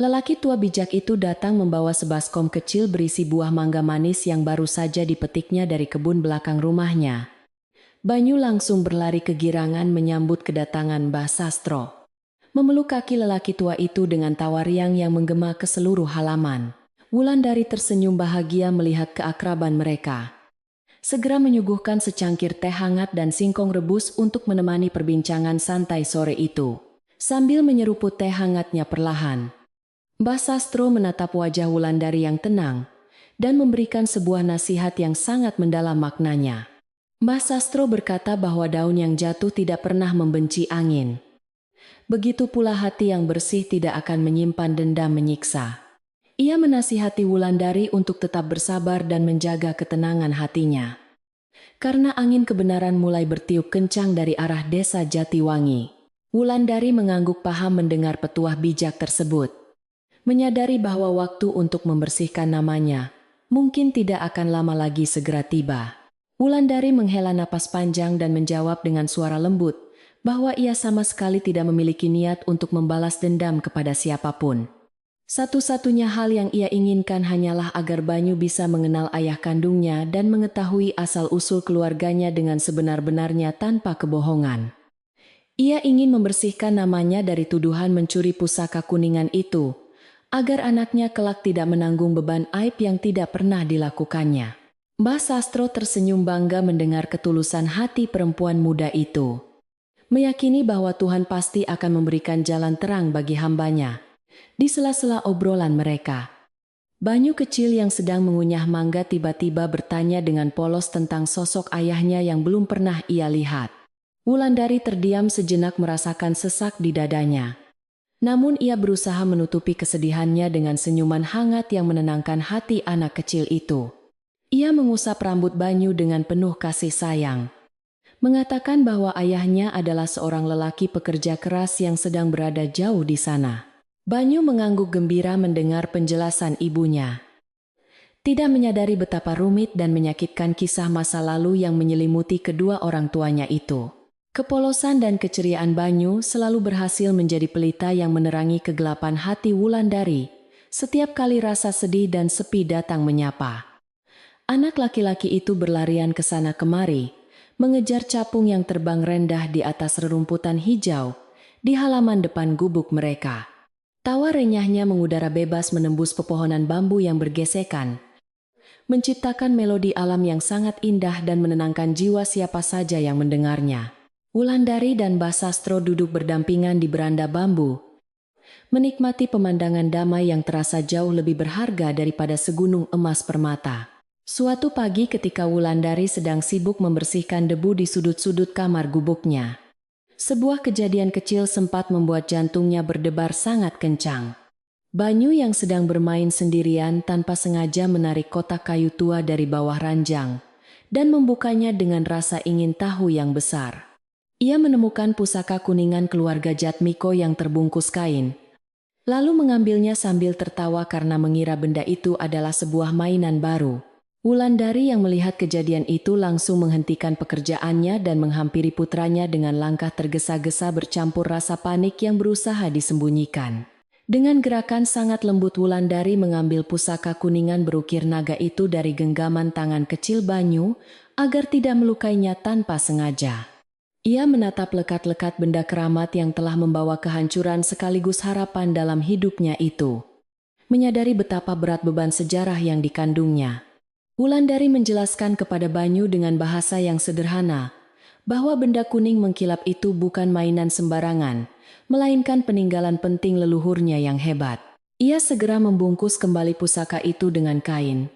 Lelaki tua bijak itu datang membawa sebaskom kecil berisi buah mangga manis yang baru saja dipetiknya dari kebun belakang rumahnya. Banyu langsung berlari kegirangan menyambut kedatangan Mbah Sastro. Memeluk kaki lelaki tua itu dengan tawa riang yang menggema ke seluruh halaman. Wulandari tersenyum bahagia melihat keakraban mereka. Segera menyuguhkan secangkir teh hangat dan singkong rebus untuk menemani perbincangan santai sore itu. Sambil menyeruput teh hangatnya perlahan, Mbah Sastro menatap wajah Wulandari yang tenang dan memberikan sebuah nasihat yang sangat mendalam maknanya. Mbah Sastro berkata bahwa daun yang jatuh tidak pernah membenci angin. Begitu pula hati yang bersih tidak akan menyimpan dendam menyiksa. Ia menasihati Wulandari untuk tetap bersabar dan menjaga ketenangan hatinya. Karena angin kebenaran mulai bertiup kencang dari arah desa Jatiwangi. Wulandari mengangguk paham mendengar petuah bijak tersebut. Menyadari bahwa waktu untuk membersihkan namanya mungkin tidak akan lama lagi segera tiba. Wulandari menghela napas panjang dan menjawab dengan suara lembut bahwa ia sama sekali tidak memiliki niat untuk membalas dendam kepada siapapun. Satu-satunya hal yang ia inginkan hanyalah agar Banyu bisa mengenal ayah kandungnya dan mengetahui asal-usul keluarganya dengan sebenar-benarnya tanpa kebohongan. Ia ingin membersihkan namanya dari tuduhan mencuri pusaka kuningan itu, agar anaknya kelak tidak menanggung beban aib yang tidak pernah dilakukannya. Mbah Sastro tersenyum bangga mendengar ketulusan hati perempuan muda itu. Meyakini bahwa Tuhan pasti akan memberikan jalan terang bagi hambanya. Di sela-sela obrolan mereka, Banyu kecil yang sedang mengunyah mangga tiba-tiba bertanya dengan polos tentang sosok ayahnya yang belum pernah ia lihat. Wulandari terdiam sejenak merasakan sesak di dadanya. Namun ia berusaha menutupi kesedihannya dengan senyuman hangat yang menenangkan hati anak kecil itu. Ia mengusap rambut Banyu dengan penuh kasih sayang, mengatakan bahwa ayahnya adalah seorang lelaki pekerja keras yang sedang berada jauh di sana. Banyu mengangguk gembira mendengar penjelasan ibunya. Tidak menyadari betapa rumit dan menyakitkan kisah masa lalu yang menyelimuti kedua orang tuanya itu. Kepolosan dan keceriaan Banyu selalu berhasil menjadi pelita yang menerangi kegelapan hati Wulandari setiap kali rasa sedih dan sepi datang menyapa. Anak laki-laki itu berlarian ke sana kemari, mengejar capung yang terbang rendah di atas rerumputan hijau di halaman depan gubuk mereka. Tawa renyahnya mengudara bebas menembus pepohonan bambu yang bergesekan, menciptakan melodi alam yang sangat indah dan menenangkan jiwa siapa saja yang mendengarnya. Wulandari dan Mbah Sastro duduk berdampingan di beranda bambu, menikmati pemandangan damai yang terasa jauh lebih berharga daripada segunung emas permata. Suatu pagi ketika Wulandari sedang sibuk membersihkan debu di sudut-sudut kamar gubuknya, sebuah kejadian kecil sempat membuat jantungnya berdebar sangat kencang. Banyu yang sedang bermain sendirian tanpa sengaja menarik kotak kayu tua dari bawah ranjang dan membukanya dengan rasa ingin tahu yang besar. Ia menemukan pusaka kuningan keluarga Jatmiko yang terbungkus kain. lalu mengambilnya sambil tertawa karena mengira benda itu adalah sebuah mainan baru. Wulandari yang melihat kejadian itu langsung menghentikan pekerjaannya dan menghampiri putranya dengan langkah tergesa-gesa bercampur rasa panik yang berusaha disembunyikan. Dengan gerakan sangat lembut Wulandari mengambil pusaka kuningan berukir naga itu dari genggaman tangan kecil Banyu agar tidak melukainya tanpa sengaja. Ia menatap lekat-lekat benda keramat yang telah membawa kehancuran sekaligus harapan dalam hidupnya itu. Menyadari betapa berat beban sejarah yang dikandungnya, Wulandari menjelaskan kepada Banyu dengan bahasa yang sederhana bahwa benda kuning mengkilap itu bukan mainan sembarangan, melainkan peninggalan penting leluhurnya yang hebat. Ia segera membungkus kembali pusaka itu dengan kain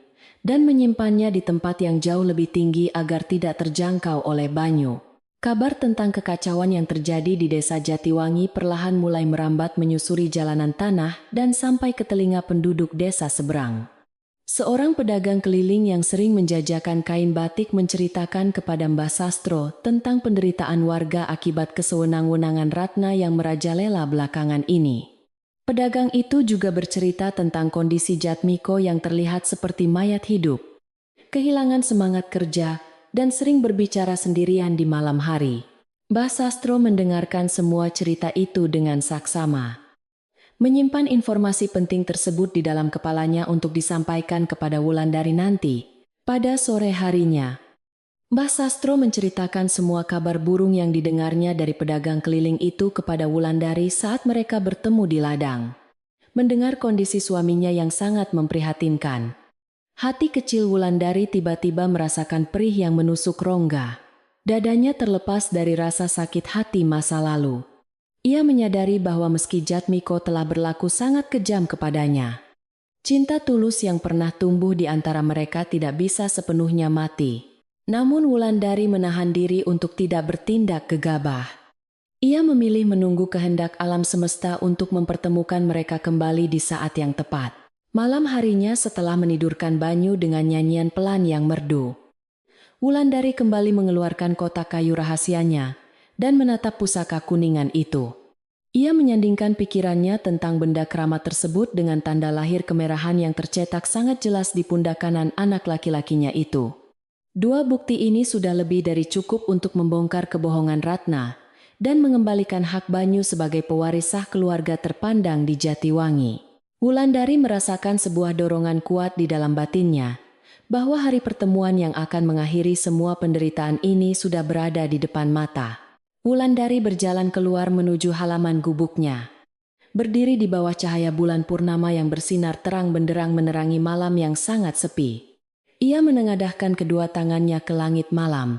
dan menyimpannya di tempat yang jauh lebih tinggi agar tidak terjangkau oleh Banyu. Kabar tentang kekacauan yang terjadi di desa Jatiwangi perlahan mulai merambat menyusuri jalanan tanah dan sampai ke telinga penduduk desa seberang. Seorang pedagang keliling yang sering menjajakan kain batik menceritakan kepada Mbah Sastro tentang penderitaan warga akibat kesewenang-wenangan Ratna yang merajalela belakangan ini. Pedagang itu juga bercerita tentang kondisi Jatmiko yang terlihat seperti mayat hidup, kehilangan semangat kerja, dan sering berbicara sendirian di malam hari. Mbah Sastro mendengarkan semua cerita itu dengan saksama, menyimpan informasi penting tersebut di dalam kepalanya untuk disampaikan kepada Wulandari nanti. Pada sore harinya, Mbah Sastro menceritakan semua kabar burung yang didengarnya dari pedagang keliling itu kepada Wulandari saat mereka bertemu di ladang. Mendengar kondisi suaminya yang sangat memprihatinkan, hati kecil Wulandari tiba-tiba merasakan perih yang menusuk rongga. Dadanya terlepas dari rasa sakit hati masa lalu. Ia menyadari bahwa meski Jatmiko telah berlaku sangat kejam kepadanya, cinta tulus yang pernah tumbuh di antara mereka tidak bisa sepenuhnya mati. Namun Wulandari menahan diri untuk tidak bertindak gegabah. Ia memilih menunggu kehendak alam semesta untuk mempertemukan mereka kembali di saat yang tepat. Malam harinya setelah menidurkan Banyu dengan nyanyian pelan yang merdu, Wulandari kembali mengeluarkan kotak kayu rahasianya dan menatap pusaka kuningan itu. Ia menyandingkan pikirannya tentang benda keramat tersebut dengan tanda lahir kemerahan yang tercetak sangat jelas di pundak kanan anak laki-lakinya itu. Dua bukti ini sudah lebih dari cukup untuk membongkar kebohongan Ratna dan mengembalikan hak Banyu sebagai pewaris sah keluarga terpandang di Jatiwangi. Wulandari merasakan sebuah dorongan kuat di dalam batinnya, bahwa hari pertemuan yang akan mengakhiri semua penderitaan ini sudah berada di depan mata. Wulandari berjalan keluar menuju halaman gubuknya. Berdiri di bawah cahaya bulan purnama yang bersinar terang benderang menerangi malam yang sangat sepi. Ia menengadahkan kedua tangannya ke langit malam,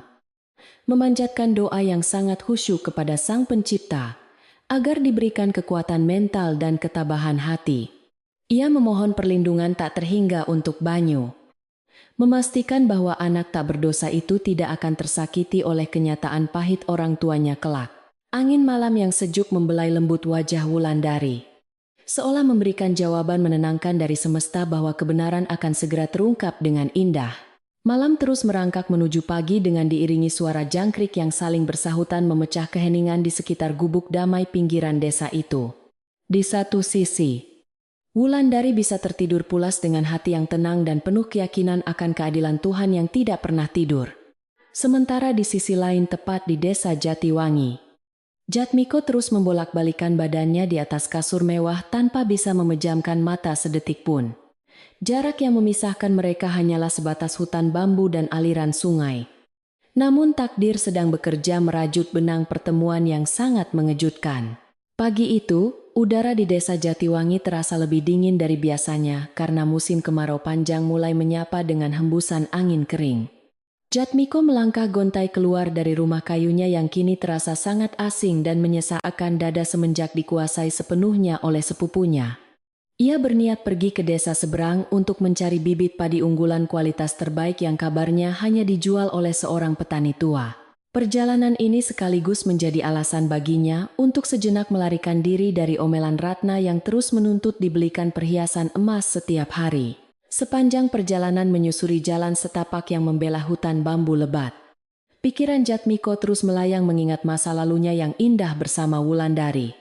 memanjatkan doa yang sangat khusyuk kepada Sang Pencipta, agar diberikan kekuatan mental dan ketabahan hati. Ia memohon perlindungan tak terhingga untuk Banyu, memastikan bahwa anak tak berdosa itu tidak akan tersakiti oleh kenyataan pahit orang tuanya kelak. Angin malam yang sejuk membelai lembut wajah Wulandari, seolah memberikan jawaban menenangkan dari semesta bahwa kebenaran akan segera terungkap dengan indah. Malam terus merangkak menuju pagi dengan diiringi suara jangkrik yang saling bersahutan memecah keheningan di sekitar gubuk damai pinggiran desa itu. Di satu sisi, Wulandari bisa tertidur pulas dengan hati yang tenang dan penuh keyakinan akan keadilan Tuhan yang tidak pernah tidur. Sementara di sisi lain tepat di desa Jatiwangi, Jatmiko terus membolak-balikan badannya di atas kasur mewah tanpa bisa memejamkan mata sedetik pun. Jarak yang memisahkan mereka hanyalah sebatas hutan bambu dan aliran sungai. Namun takdir sedang bekerja merajut benang pertemuan yang sangat mengejutkan. Pagi itu, udara di desa Jatiwangi terasa lebih dingin dari biasanya karena musim kemarau panjang mulai menyapa dengan hembusan angin kering. Jatmiko melangkah gontai keluar dari rumah kayunya yang kini terasa sangat asing dan menyesakkan dada semenjak dikuasai sepenuhnya oleh sepupunya. Ia berniat pergi ke desa seberang untuk mencari bibit padi unggulan kualitas terbaik yang kabarnya hanya dijual oleh seorang petani tua. Perjalanan ini sekaligus menjadi alasan baginya untuk sejenak melarikan diri dari omelan Ratna yang terus menuntut dibelikan perhiasan emas setiap hari. Sepanjang perjalanan menyusuri jalan setapak yang membelah hutan bambu lebat, pikiran Jatmiko terus melayang mengingat masa lalunya yang indah bersama Wulandari.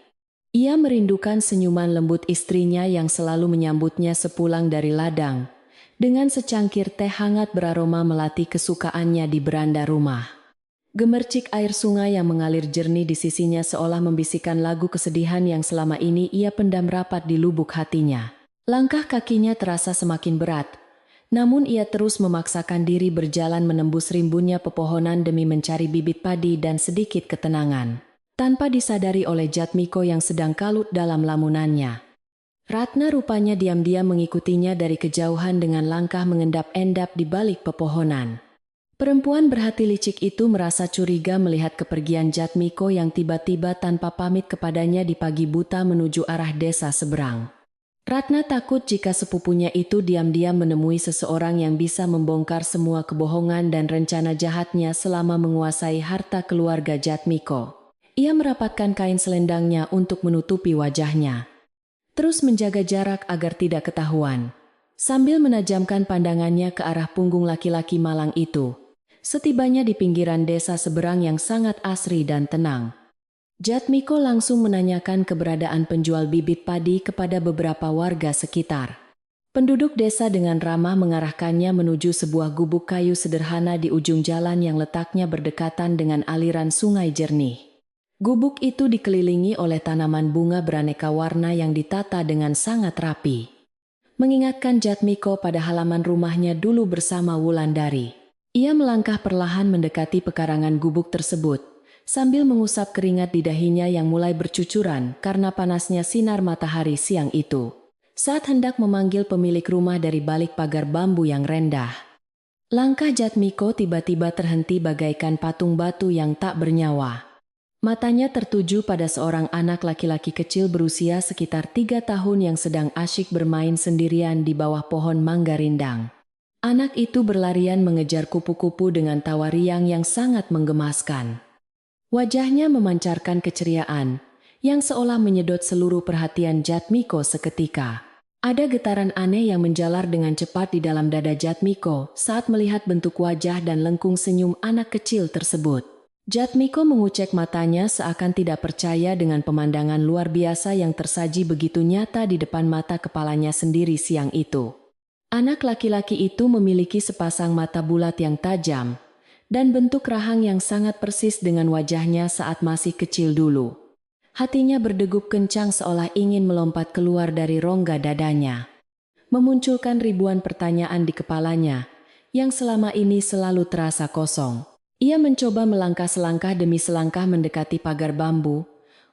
Ia merindukan senyuman lembut istrinya yang selalu menyambutnya sepulang dari ladang, dengan secangkir teh hangat beraroma melati kesukaannya di beranda rumah. Gemercik air sungai yang mengalir jernih di sisinya seolah membisikkan lagu kesedihan yang selama ini ia pendam rapat di lubuk hatinya. Langkah kakinya terasa semakin berat, namun ia terus memaksakan diri berjalan menembus rimbunnya pepohonan demi mencari bibit padi dan sedikit ketenangan. Tanpa disadari oleh Jatmiko yang sedang kalut dalam lamunannya. Ratna rupanya diam-diam mengikutinya dari kejauhan dengan langkah mengendap-endap di balik pepohonan. Perempuan berhati licik itu merasa curiga melihat kepergian Jatmiko yang tiba-tiba tanpa pamit kepadanya di pagi buta menuju arah desa seberang. Ratna takut jika sepupunya itu diam-diam menemui seseorang yang bisa membongkar semua kebohongan dan rencana jahatnya selama menguasai harta keluarga Jatmiko. Ia merapatkan kain selendangnya untuk menutupi wajahnya. Terus menjaga jarak agar tidak ketahuan. Sambil menajamkan pandangannya ke arah punggung laki-laki malang itu. Setibanya di pinggiran desa seberang yang sangat asri dan tenang. Jatmiko langsung menanyakan keberadaan penjual bibit padi kepada beberapa warga sekitar. Penduduk desa dengan ramah mengarahkannya menuju sebuah gubuk kayu sederhana di ujung jalan yang letaknya berdekatan dengan aliran sungai jernih. Gubuk itu dikelilingi oleh tanaman bunga beraneka warna yang ditata dengan sangat rapi. Mengingatkan Jatmiko pada halaman rumahnya dulu bersama Wulandari. Ia melangkah perlahan mendekati pekarangan gubuk tersebut, sambil mengusap keringat di dahinya yang mulai bercucuran karena panasnya sinar matahari siang itu. Saat hendak memanggil pemilik rumah dari balik pagar bambu yang rendah. Langkah Jatmiko tiba-tiba terhenti bagaikan patung batu yang tak bernyawa. Matanya tertuju pada seorang anak laki-laki kecil berusia sekitar 3 tahun yang sedang asyik bermain sendirian di bawah pohon mangga rindang. Anak itu berlarian mengejar kupu-kupu dengan tawa riang yang sangat menggemaskan. Wajahnya memancarkan keceriaan, yang seolah menyedot seluruh perhatian Jatmiko seketika. Ada getaran aneh yang menjalar dengan cepat di dalam dada Jatmiko saat melihat bentuk wajah dan lengkung senyum anak kecil tersebut. Jatmiko mengucek matanya seakan tidak percaya dengan pemandangan luar biasa yang tersaji begitu nyata di depan mata kepalanya sendiri siang itu. Anak laki-laki itu memiliki sepasang mata bulat yang tajam, dan bentuk rahang yang sangat persis dengan wajahnya saat masih kecil dulu. Hatinya berdegup kencang seolah ingin melompat keluar dari rongga dadanya. Memunculkan ribuan pertanyaan di kepalanya, yang selama ini selalu terasa kosong. Ia mencoba melangkah selangkah demi selangkah mendekati pagar bambu,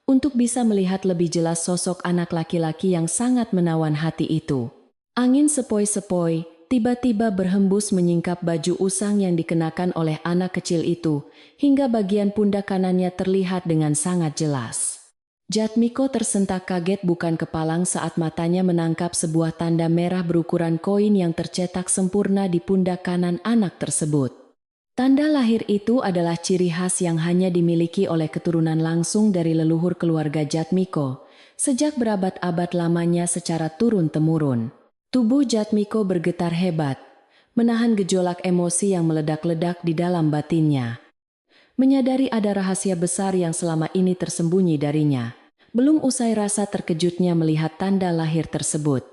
untuk bisa melihat lebih jelas sosok anak laki-laki yang sangat menawan hati itu. Angin sepoi-sepoi, tiba-tiba berhembus menyingkap baju usang yang dikenakan oleh anak kecil itu, hingga bagian pundak kanannya terlihat dengan sangat jelas. Jatmiko tersentak kaget bukan kepalang saat matanya menangkap sebuah tanda merah berukuran koin yang tercetak sempurna di pundak kanan anak tersebut. Tanda lahir itu adalah ciri khas yang hanya dimiliki oleh keturunan langsung dari leluhur keluarga Jatmiko, sejak berabad-abad lamanya secara turun-temurun. Tubuh Jatmiko bergetar hebat, menahan gejolak emosi yang meledak-ledak di dalam batinnya. Menyadari ada rahasia besar yang selama ini tersembunyi darinya. Belum usai rasa terkejutnya melihat tanda lahir tersebut.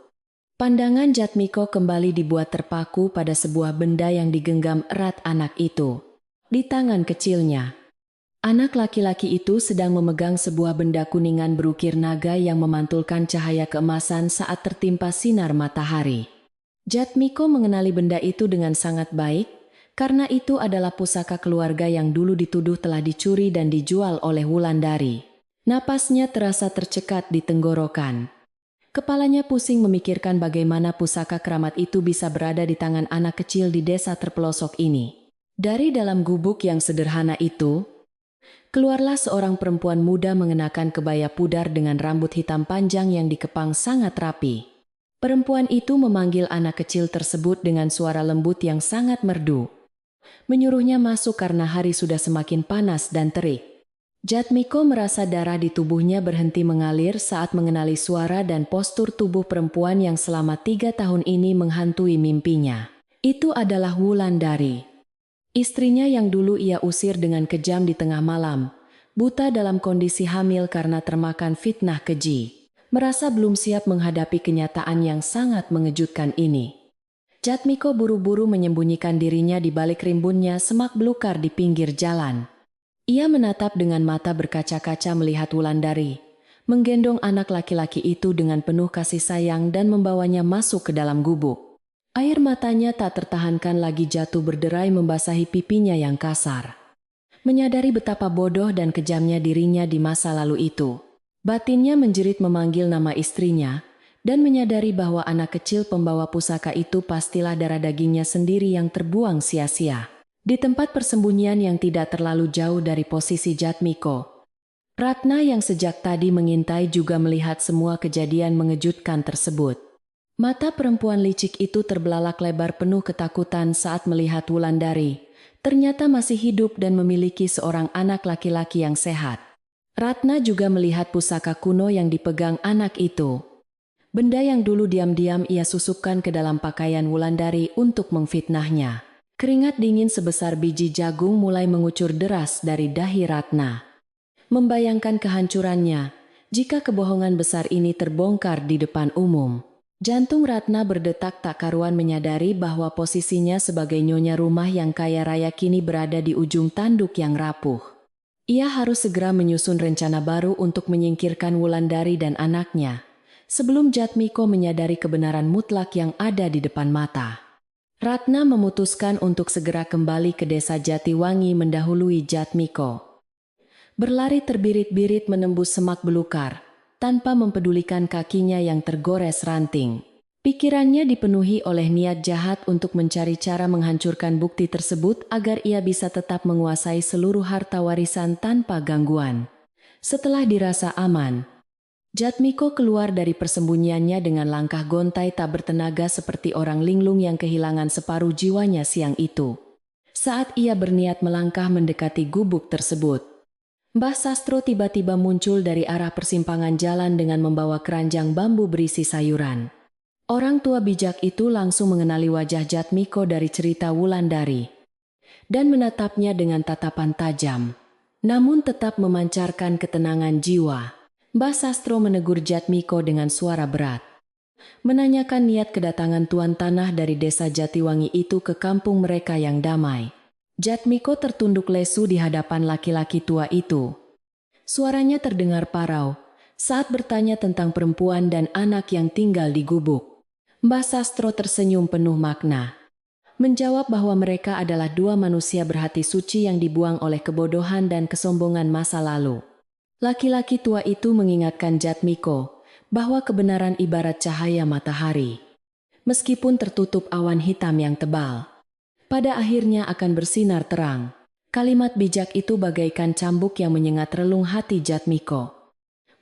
Pandangan Jatmiko kembali dibuat terpaku pada sebuah benda yang digenggam erat anak itu. Di tangan kecilnya, anak laki-laki itu sedang memegang sebuah benda kuningan berukir naga yang memantulkan cahaya keemasan saat tertimpa sinar matahari. Jatmiko mengenali benda itu dengan sangat baik, karena itu adalah pusaka keluarga yang dulu dituduh telah dicuri dan dijual oleh Wulandari. Napasnya terasa tercekat di tenggorokan. Kepalanya pusing memikirkan bagaimana pusaka keramat itu bisa berada di tangan anak kecil di desa terpelosok ini. Dari dalam gubuk yang sederhana itu, keluarlah seorang perempuan muda mengenakan kebaya pudar dengan rambut hitam panjang yang dikepang sangat rapi. Perempuan itu memanggil anak kecil tersebut dengan suara lembut yang sangat merdu. Menyuruhnya masuk karena hari sudah semakin panas dan terik. Jatmiko merasa darah di tubuhnya berhenti mengalir saat mengenali suara dan postur tubuh perempuan yang selama 3 tahun ini menghantui mimpinya. Itu adalah Wulandari. Istrinya yang dulu ia usir dengan kejam di tengah malam, buta dalam kondisi hamil karena termakan fitnah keji. Merasa belum siap menghadapi kenyataan yang sangat mengejutkan ini. Jatmiko buru-buru menyembunyikan dirinya di balik rimbunnya semak belukar di pinggir jalan. Ia menatap dengan mata berkaca-kaca melihat Wulandari, menggendong anak laki-laki itu dengan penuh kasih sayang dan membawanya masuk ke dalam gubuk. Air matanya tak tertahankan lagi jatuh berderai membasahi pipinya yang kasar. Menyadari betapa bodoh dan kejamnya dirinya di masa lalu itu, batinnya menjerit memanggil nama istrinya, dan menyadari bahwa anak kecil pembawa pusaka itu pastilah darah dagingnya sendiri yang terbuang sia-sia. Di tempat persembunyian yang tidak terlalu jauh dari posisi Jatmiko, Ratna yang sejak tadi mengintai juga melihat semua kejadian mengejutkan tersebut. Mata perempuan licik itu terbelalak lebar penuh ketakutan saat melihat Wulandari. Ternyata masih hidup dan memiliki seorang anak laki-laki yang sehat. Ratna juga melihat pusaka kuno yang dipegang anak itu. Benda yang dulu diam-diam ia susupkan ke dalam pakaian Wulandari untuk memfitnahnya. Keringat dingin sebesar biji jagung mulai mengucur deras dari dahi Ratna. Membayangkan kehancurannya jika kebohongan besar ini terbongkar di depan umum. Jantung Ratna berdetak tak karuan menyadari bahwa posisinya sebagai nyonya rumah yang kaya raya kini berada di ujung tanduk yang rapuh. Ia harus segera menyusun rencana baru untuk menyingkirkan Wulandari dan anaknya, sebelum Jatmiko menyadari kebenaran mutlak yang ada di depan mata. Ratna memutuskan untuk segera kembali ke desa Jatiwangi mendahului Jatmiko. Berlari terbirit-birit menembus semak belukar, tanpa mempedulikan kakinya yang tergores ranting. Pikirannya dipenuhi oleh niat jahat untuk mencari cara menghancurkan bukti tersebut agar ia bisa tetap menguasai seluruh harta warisan tanpa gangguan. Setelah dirasa aman, Jatmiko keluar dari persembunyiannya dengan langkah gontai tak bertenaga seperti orang linglung yang kehilangan separuh jiwanya siang itu. Saat ia berniat melangkah mendekati gubuk tersebut, Mbah Sastro tiba-tiba muncul dari arah persimpangan jalan dengan membawa keranjang bambu berisi sayuran. Orang tua bijak itu langsung mengenali wajah Jatmiko dari cerita Wulandari dan menatapnya dengan tatapan tajam, namun tetap memancarkan ketenangan jiwa. Mbah Sastro menegur Jatmiko dengan suara berat, menanyakan niat kedatangan tuan tanah dari desa Jatiwangi itu ke kampung mereka yang damai. Jatmiko tertunduk lesu di hadapan laki-laki tua itu. Suaranya terdengar parau saat bertanya tentang perempuan dan anak yang tinggal di gubuk. Mbah Sastro tersenyum penuh makna, menjawab bahwa mereka adalah dua manusia berhati suci yang dibuang oleh kebodohan dan kesombongan masa lalu. Laki-laki tua itu mengingatkan Jatmiko bahwa kebenaran ibarat cahaya matahari. Meskipun tertutup awan hitam yang tebal, pada akhirnya akan bersinar terang. Kalimat bijak itu bagaikan cambuk yang menyengat relung hati Jatmiko,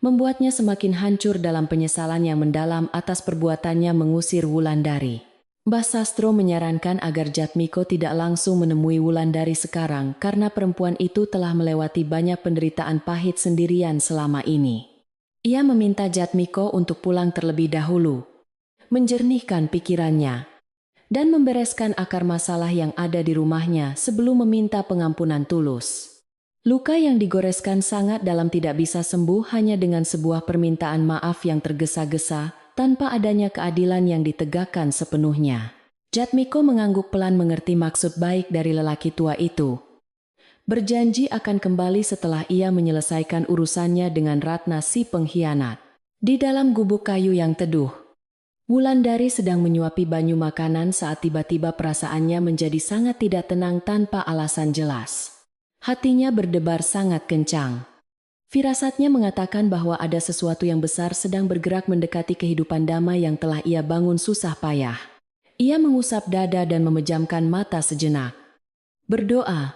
membuatnya semakin hancur dalam penyesalan yang mendalam atas perbuatannya mengusir Wulandari. Mbah Sastro menyarankan agar Jatmiko tidak langsung menemui Wulandari sekarang karena perempuan itu telah melewati banyak penderitaan pahit sendirian selama ini. Ia meminta Jatmiko untuk pulang terlebih dahulu, menjernihkan pikirannya, dan membereskan akar masalah yang ada di rumahnya sebelum meminta pengampunan tulus. Luka yang digoreskan sangat dalam tidak bisa sembuh hanya dengan sebuah permintaan maaf yang tergesa-gesa, tanpa adanya keadilan yang ditegakkan sepenuhnya. Jatmiko mengangguk pelan mengerti maksud baik dari lelaki tua itu. Berjanji akan kembali setelah ia menyelesaikan urusannya dengan Ratna si pengkhianat. Di dalam gubuk kayu yang teduh, Wulandari sedang menyuapi banyu makanan saat tiba-tiba perasaannya menjadi sangat tidak tenang tanpa alasan jelas. Hatinya berdebar sangat kencang. Firasatnya mengatakan bahwa ada sesuatu yang besar sedang bergerak mendekati kehidupan damai yang telah ia bangun susah payah. Ia mengusap dada dan memejamkan mata sejenak. Berdoa,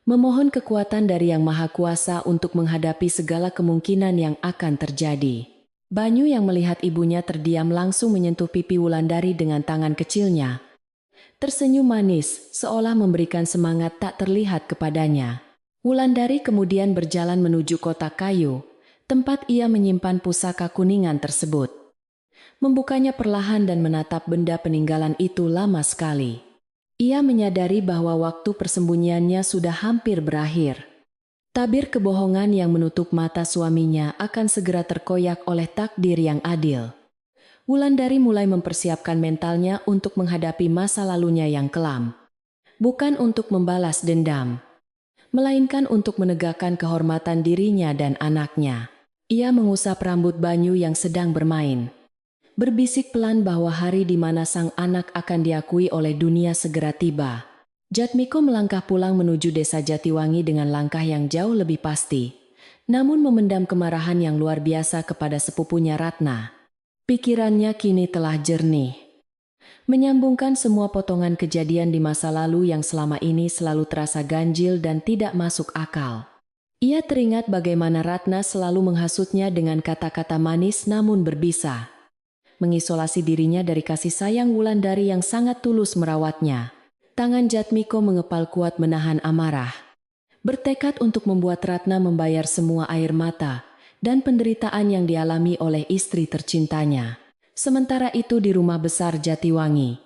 memohon kekuatan dari Yang Maha Kuasa untuk menghadapi segala kemungkinan yang akan terjadi. Banyu yang melihat ibunya terdiam langsung menyentuh pipi Wulandari dengan tangan kecilnya. Tersenyum manis, seolah memberikan semangat tak terlihat kepadanya. Wulandari kemudian berjalan menuju kotak kayu, tempat ia menyimpan pusaka kuningan tersebut. Membukanya perlahan dan menatap benda peninggalan itu lama sekali. Ia menyadari bahwa waktu persembunyiannya sudah hampir berakhir. Tabir kebohongan yang menutup mata suaminya akan segera terkoyak oleh takdir yang adil. Wulandari mulai mempersiapkan mentalnya untuk menghadapi masa lalunya yang kelam. Bukan untuk membalas dendam, melainkan untuk menegakkan kehormatan dirinya dan anaknya. Ia mengusap rambut Banyu yang sedang bermain. Berbisik pelan bahwa hari di mana sang anak akan diakui oleh dunia segera tiba. Jatmiko melangkah pulang menuju desa Jatiwangi dengan langkah yang jauh lebih pasti, namun memendam kemarahan yang luar biasa kepada sepupunya Ratna. Pikirannya kini telah jernih, menyambungkan semua potongan kejadian di masa lalu yang selama ini selalu terasa ganjil dan tidak masuk akal. Ia teringat bagaimana Ratna selalu menghasutnya dengan kata-kata manis namun berbisa, mengisolasi dirinya dari kasih sayang Wulandari yang sangat tulus merawatnya. Tangan Jatmiko mengepal kuat menahan amarah, bertekad untuk membuat Ratna membayar semua air mata dan penderitaan yang dialami oleh istri tercintanya. Sementara itu di rumah besar Jatiwangi,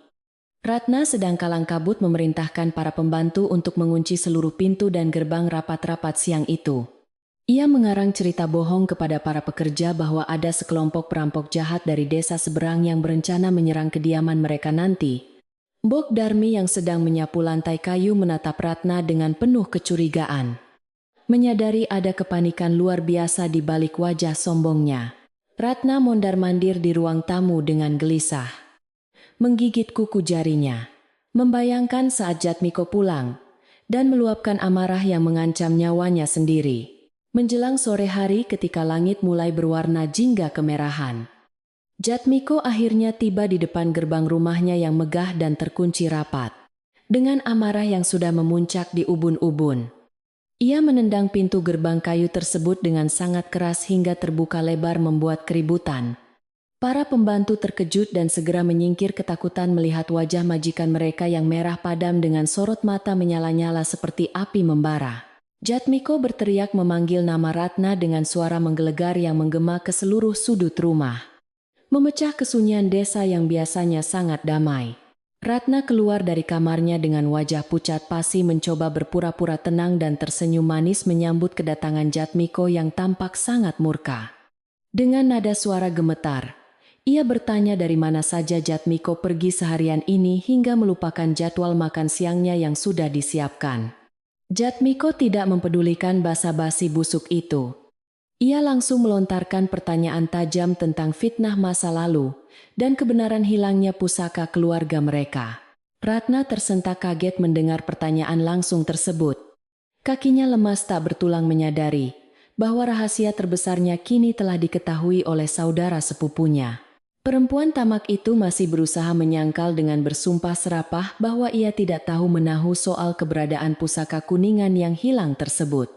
Ratna sedang kalang kabut memerintahkan para pembantu untuk mengunci seluruh pintu dan gerbang rapat-rapat siang itu. Ia mengarang cerita bohong kepada para pekerja bahwa ada sekelompok perampok jahat dari desa seberang yang berencana menyerang kediaman mereka nanti. Bok Darmi yang sedang menyapu lantai kayu menatap Ratna dengan penuh kecurigaan. Menyadari ada kepanikan luar biasa di balik wajah sombongnya, Ratna mondar-mandir di ruang tamu dengan gelisah, menggigit kuku jarinya, membayangkan saat Jatmiko pulang, dan meluapkan amarah yang mengancam nyawanya sendiri. Menjelang sore hari ketika langit mulai berwarna jingga kemerahan, Jatmiko akhirnya tiba di depan gerbang rumahnya yang megah dan terkunci rapat. Dengan amarah yang sudah memuncak di ubun-ubun, ia menendang pintu gerbang kayu tersebut dengan sangat keras hingga terbuka lebar membuat keributan. Para pembantu terkejut dan segera menyingkir ketakutan melihat wajah majikan mereka yang merah padam dengan sorot mata menyala-nyala seperti api membara. Jatmiko berteriak memanggil nama Ratna dengan suara menggelegar yang menggema ke seluruh sudut rumah, memecah kesunyian desa yang biasanya sangat damai. Ratna keluar dari kamarnya dengan wajah pucat pasi mencoba berpura-pura tenang dan tersenyum manis menyambut kedatangan Jatmiko yang tampak sangat murka. Dengan nada suara gemetar, ia bertanya dari mana saja Jatmiko pergi seharian ini hingga melupakan jadwal makan siangnya yang sudah disiapkan. Jatmiko tidak mempedulikan basa-basi busuk itu. Ia langsung melontarkan pertanyaan tajam tentang fitnah masa lalu dan kebenaran hilangnya pusaka keluarga mereka. Ratna tersentak kaget mendengar pertanyaan langsung tersebut. Kakinya lemas tak bertulang menyadari bahwa rahasia terbesarnya kini telah diketahui oleh saudara sepupunya. Perempuan tamak itu masih berusaha menyangkal dengan bersumpah serapah bahwa ia tidak tahu menahu soal keberadaan pusaka kuningan yang hilang tersebut.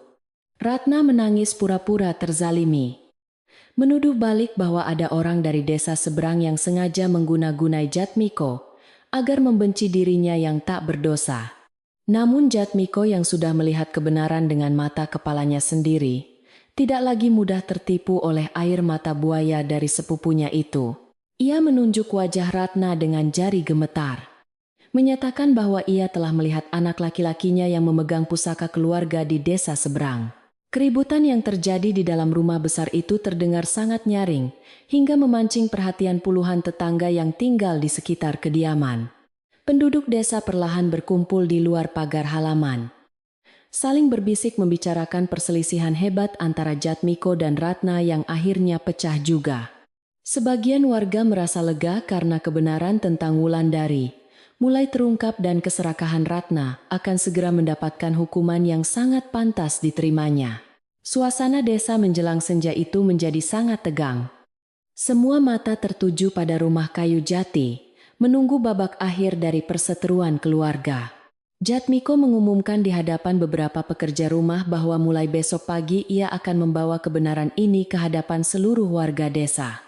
Ratna menangis pura-pura terzalimi, menuduh balik bahwa ada orang dari desa seberang yang sengaja mengguna-gunai Jatmiko agar membenci dirinya yang tak berdosa. Namun Jatmiko yang sudah melihat kebenaran dengan mata kepalanya sendiri, tidak lagi mudah tertipu oleh air mata buaya dari sepupunya itu. Ia menunjuk wajah Ratna dengan jari gemetar, menyatakan bahwa ia telah melihat anak laki-lakinya yang memegang pusaka keluarga di desa seberang. Keributan yang terjadi di dalam rumah besar itu terdengar sangat nyaring, hingga memancing perhatian puluhan tetangga yang tinggal di sekitar kediaman. Penduduk desa perlahan berkumpul di luar pagar halaman, saling berbisik membicarakan perselisihan hebat antara Jatmiko dan Ratna yang akhirnya pecah juga. Sebagian warga merasa lega karena kebenaran tentang Wulandari mulai terungkap dan keserakahan Ratna akan segera mendapatkan hukuman yang sangat pantas diterimanya. Suasana desa menjelang senja itu menjadi sangat tegang. Semua mata tertuju pada rumah kayu jati, menunggu babak akhir dari perseteruan keluarga. Jatmiko mengumumkan di hadapan beberapa pekerja rumah bahwa mulai besok pagi ia akan membawa kebenaran ini ke hadapan seluruh warga desa.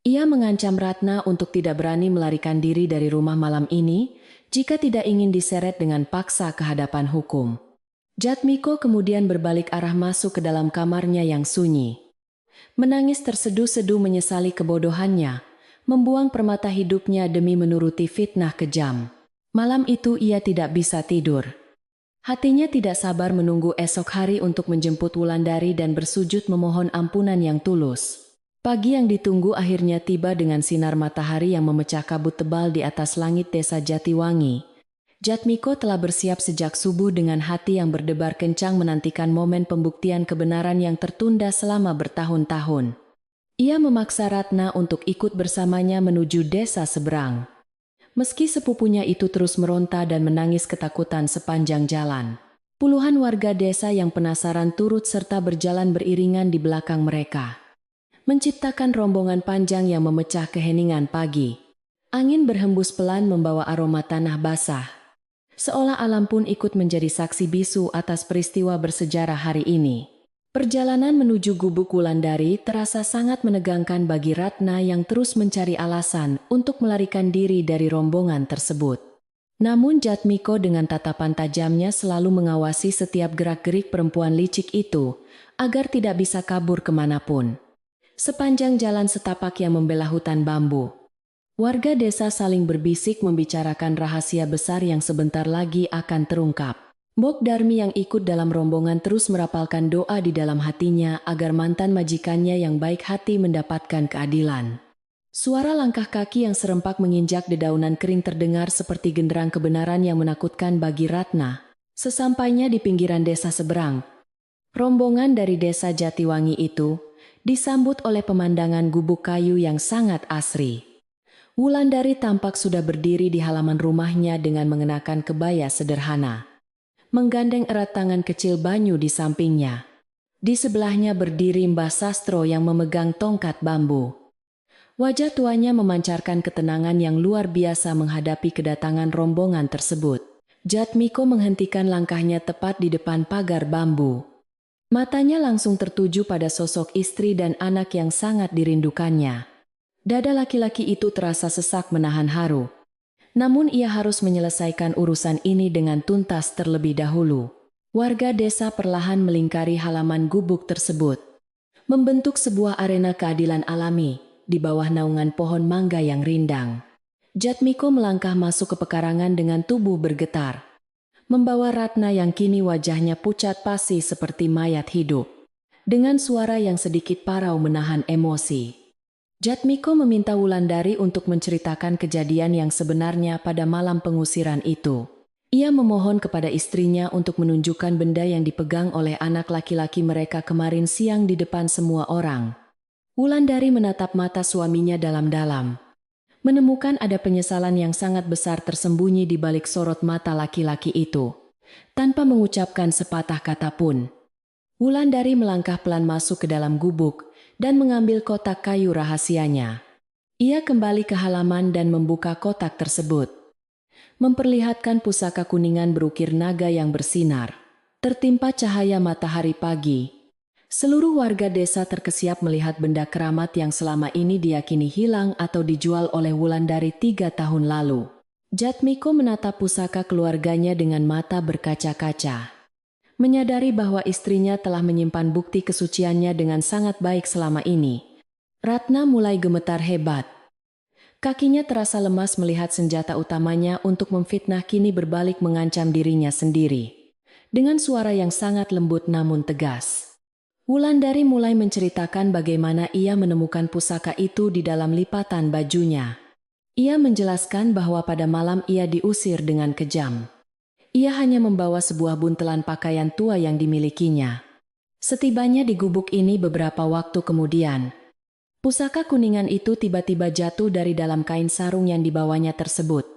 Ia mengancam Ratna untuk tidak berani melarikan diri dari rumah malam ini jika tidak ingin diseret dengan paksa ke hadapan hukum. Jatmiko kemudian berbalik arah masuk ke dalam kamarnya yang sunyi. Menangis terseduh-seduh menyesali kebodohannya, membuang permata hidupnya demi menuruti fitnah kejam. Malam itu ia tidak bisa tidur. Hatinya tidak sabar menunggu esok hari untuk menjemput Wulandari dan bersujud memohon ampunan yang tulus. Pagi yang ditunggu akhirnya tiba dengan sinar matahari yang memecah kabut tebal di atas langit desa Jatiwangi. Jatmiko telah bersiap sejak subuh dengan hati yang berdebar kencang menantikan momen pembuktian kebenaran yang tertunda selama bertahun-tahun. Ia memaksa Ratna untuk ikut bersamanya menuju desa seberang. Meski sepupunya itu terus meronta dan menangis ketakutan sepanjang jalan, puluhan warga desa yang penasaran turut serta berjalan beriringan di belakang mereka, menciptakan rombongan panjang yang memecah keheningan pagi. Angin berhembus pelan membawa aroma tanah basah, seolah alam pun ikut menjadi saksi bisu atas peristiwa bersejarah hari ini. Perjalanan menuju gubuk Wulandari terasa sangat menegangkan bagi Ratna yang terus mencari alasan untuk melarikan diri dari rombongan tersebut. Namun Jatmiko dengan tatapan tajamnya selalu mengawasi setiap gerak-gerik perempuan licik itu, agar tidak bisa kabur kemanapun. Sepanjang jalan setapak yang membela hutan bambu, warga desa saling berbisik membicarakan rahasia besar yang sebentar lagi akan terungkap. Mbok Darmi yang ikut dalam rombongan terus merapalkan doa di dalam hatinya agar mantan majikannya yang baik hati mendapatkan keadilan. Suara langkah kaki yang serempak menginjak dedaunan kering terdengar seperti genderang kebenaran yang menakutkan bagi Ratna. Sesampainya di pinggiran desa seberang, rombongan dari desa Jatiwangi itu disambut oleh pemandangan gubuk kayu yang sangat asri. Wulandari tampak sudah berdiri di halaman rumahnya dengan mengenakan kebaya sederhana, menggandeng erat tangan kecil Banyu di sampingnya. Di sebelahnya berdiri Mbah Sastro yang memegang tongkat bambu. Wajah tuanya memancarkan ketenangan yang luar biasa menghadapi kedatangan rombongan tersebut. Jatmiko menghentikan langkahnya tepat di depan pagar bambu. Matanya langsung tertuju pada sosok istri dan anak yang sangat dirindukannya. Dada laki-laki itu terasa sesak menahan haru. Namun ia harus menyelesaikan urusan ini dengan tuntas terlebih dahulu. Warga desa perlahan melingkari halaman gubuk tersebut, membentuk sebuah arena keadilan alami di bawah naungan pohon mangga yang rindang. Jatmiko melangkah masuk ke pekarangan dengan tubuh bergetar, membawa Ratna yang kini wajahnya pucat pasi seperti mayat hidup. Dengan suara yang sedikit parau menahan emosi, Jatmiko meminta Wulandari untuk menceritakan kejadian yang sebenarnya pada malam pengusiran itu. Ia memohon kepada istrinya untuk menunjukkan benda yang dipegang oleh anak laki-laki mereka kemarin siang di depan semua orang. Wulandari menatap mata suaminya dalam-dalam, menemukan ada penyesalan yang sangat besar tersembunyi di balik sorot mata laki-laki itu. Tanpa mengucapkan sepatah kata pun, Wulandari melangkah pelan masuk ke dalam gubuk dan mengambil kotak kayu rahasianya. Ia kembali ke halaman dan membuka kotak tersebut, memperlihatkan pusaka kuningan berukir naga yang bersinar, tertimpa cahaya matahari pagi. Seluruh warga desa terkesiap melihat benda keramat yang selama ini diyakini hilang atau dijual oleh Wulandari 3 tahun lalu. Jatmiko menatap pusaka keluarganya dengan mata berkaca-kaca, menyadari bahwa istrinya telah menyimpan bukti kesuciannya dengan sangat baik selama ini. Ratna mulai gemetar hebat. Kakinya terasa lemas melihat senjata utamanya untuk memfitnah kini berbalik mengancam dirinya sendiri. Dengan suara yang sangat lembut namun tegas, Wulandari mulai menceritakan bagaimana ia menemukan pusaka itu di dalam lipatan bajunya. Ia menjelaskan bahwa pada malam ia diusir dengan kejam. Ia hanya membawa sebuah buntelan pakaian tua yang dimilikinya. Setibanya di gubuk ini beberapa waktu kemudian, pusaka kuningan itu tiba-tiba jatuh dari dalam kain sarung yang dibawanya tersebut.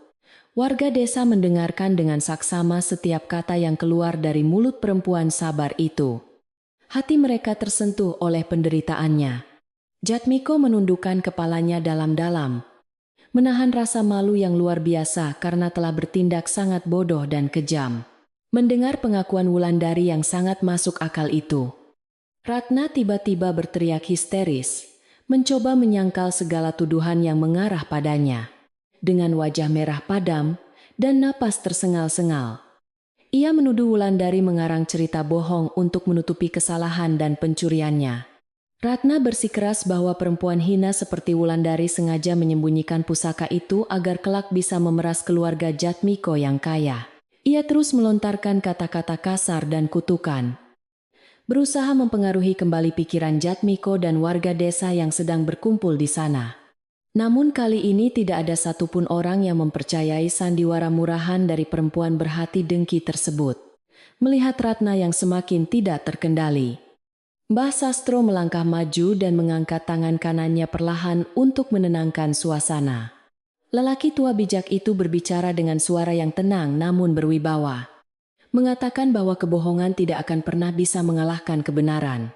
Warga desa mendengarkan dengan saksama setiap kata yang keluar dari mulut perempuan sabar itu. Hati mereka tersentuh oleh penderitaannya. Jatmiko menundukkan kepalanya dalam-dalam, menahan rasa malu yang luar biasa karena telah bertindak sangat bodoh dan kejam. Mendengar pengakuan Wulandari yang sangat masuk akal itu, Ratna tiba-tiba berteriak histeris, mencoba menyangkal segala tuduhan yang mengarah padanya. Dengan wajah merah padam dan napas tersengal-sengal, ia menuduh Wulandari mengarang cerita bohong untuk menutupi kesalahan dan pencuriannya. Ratna bersikeras bahwa perempuan hina seperti Wulandari sengaja menyembunyikan pusaka itu agar kelak bisa memeras keluarga Jatmiko yang kaya. Ia terus melontarkan kata-kata kasar dan kutukan, berusaha mempengaruhi kembali pikiran Jatmiko dan warga desa yang sedang berkumpul di sana. Namun kali ini tidak ada satupun orang yang mempercayai sandiwara murahan dari perempuan berhati dengki tersebut. Melihat Ratna yang semakin tidak terkendali, Mbah Sastro melangkah maju dan mengangkat tangan kanannya perlahan untuk menenangkan suasana. Lelaki tua bijak itu berbicara dengan suara yang tenang namun berwibawa, mengatakan bahwa kebohongan tidak akan pernah bisa mengalahkan kebenaran.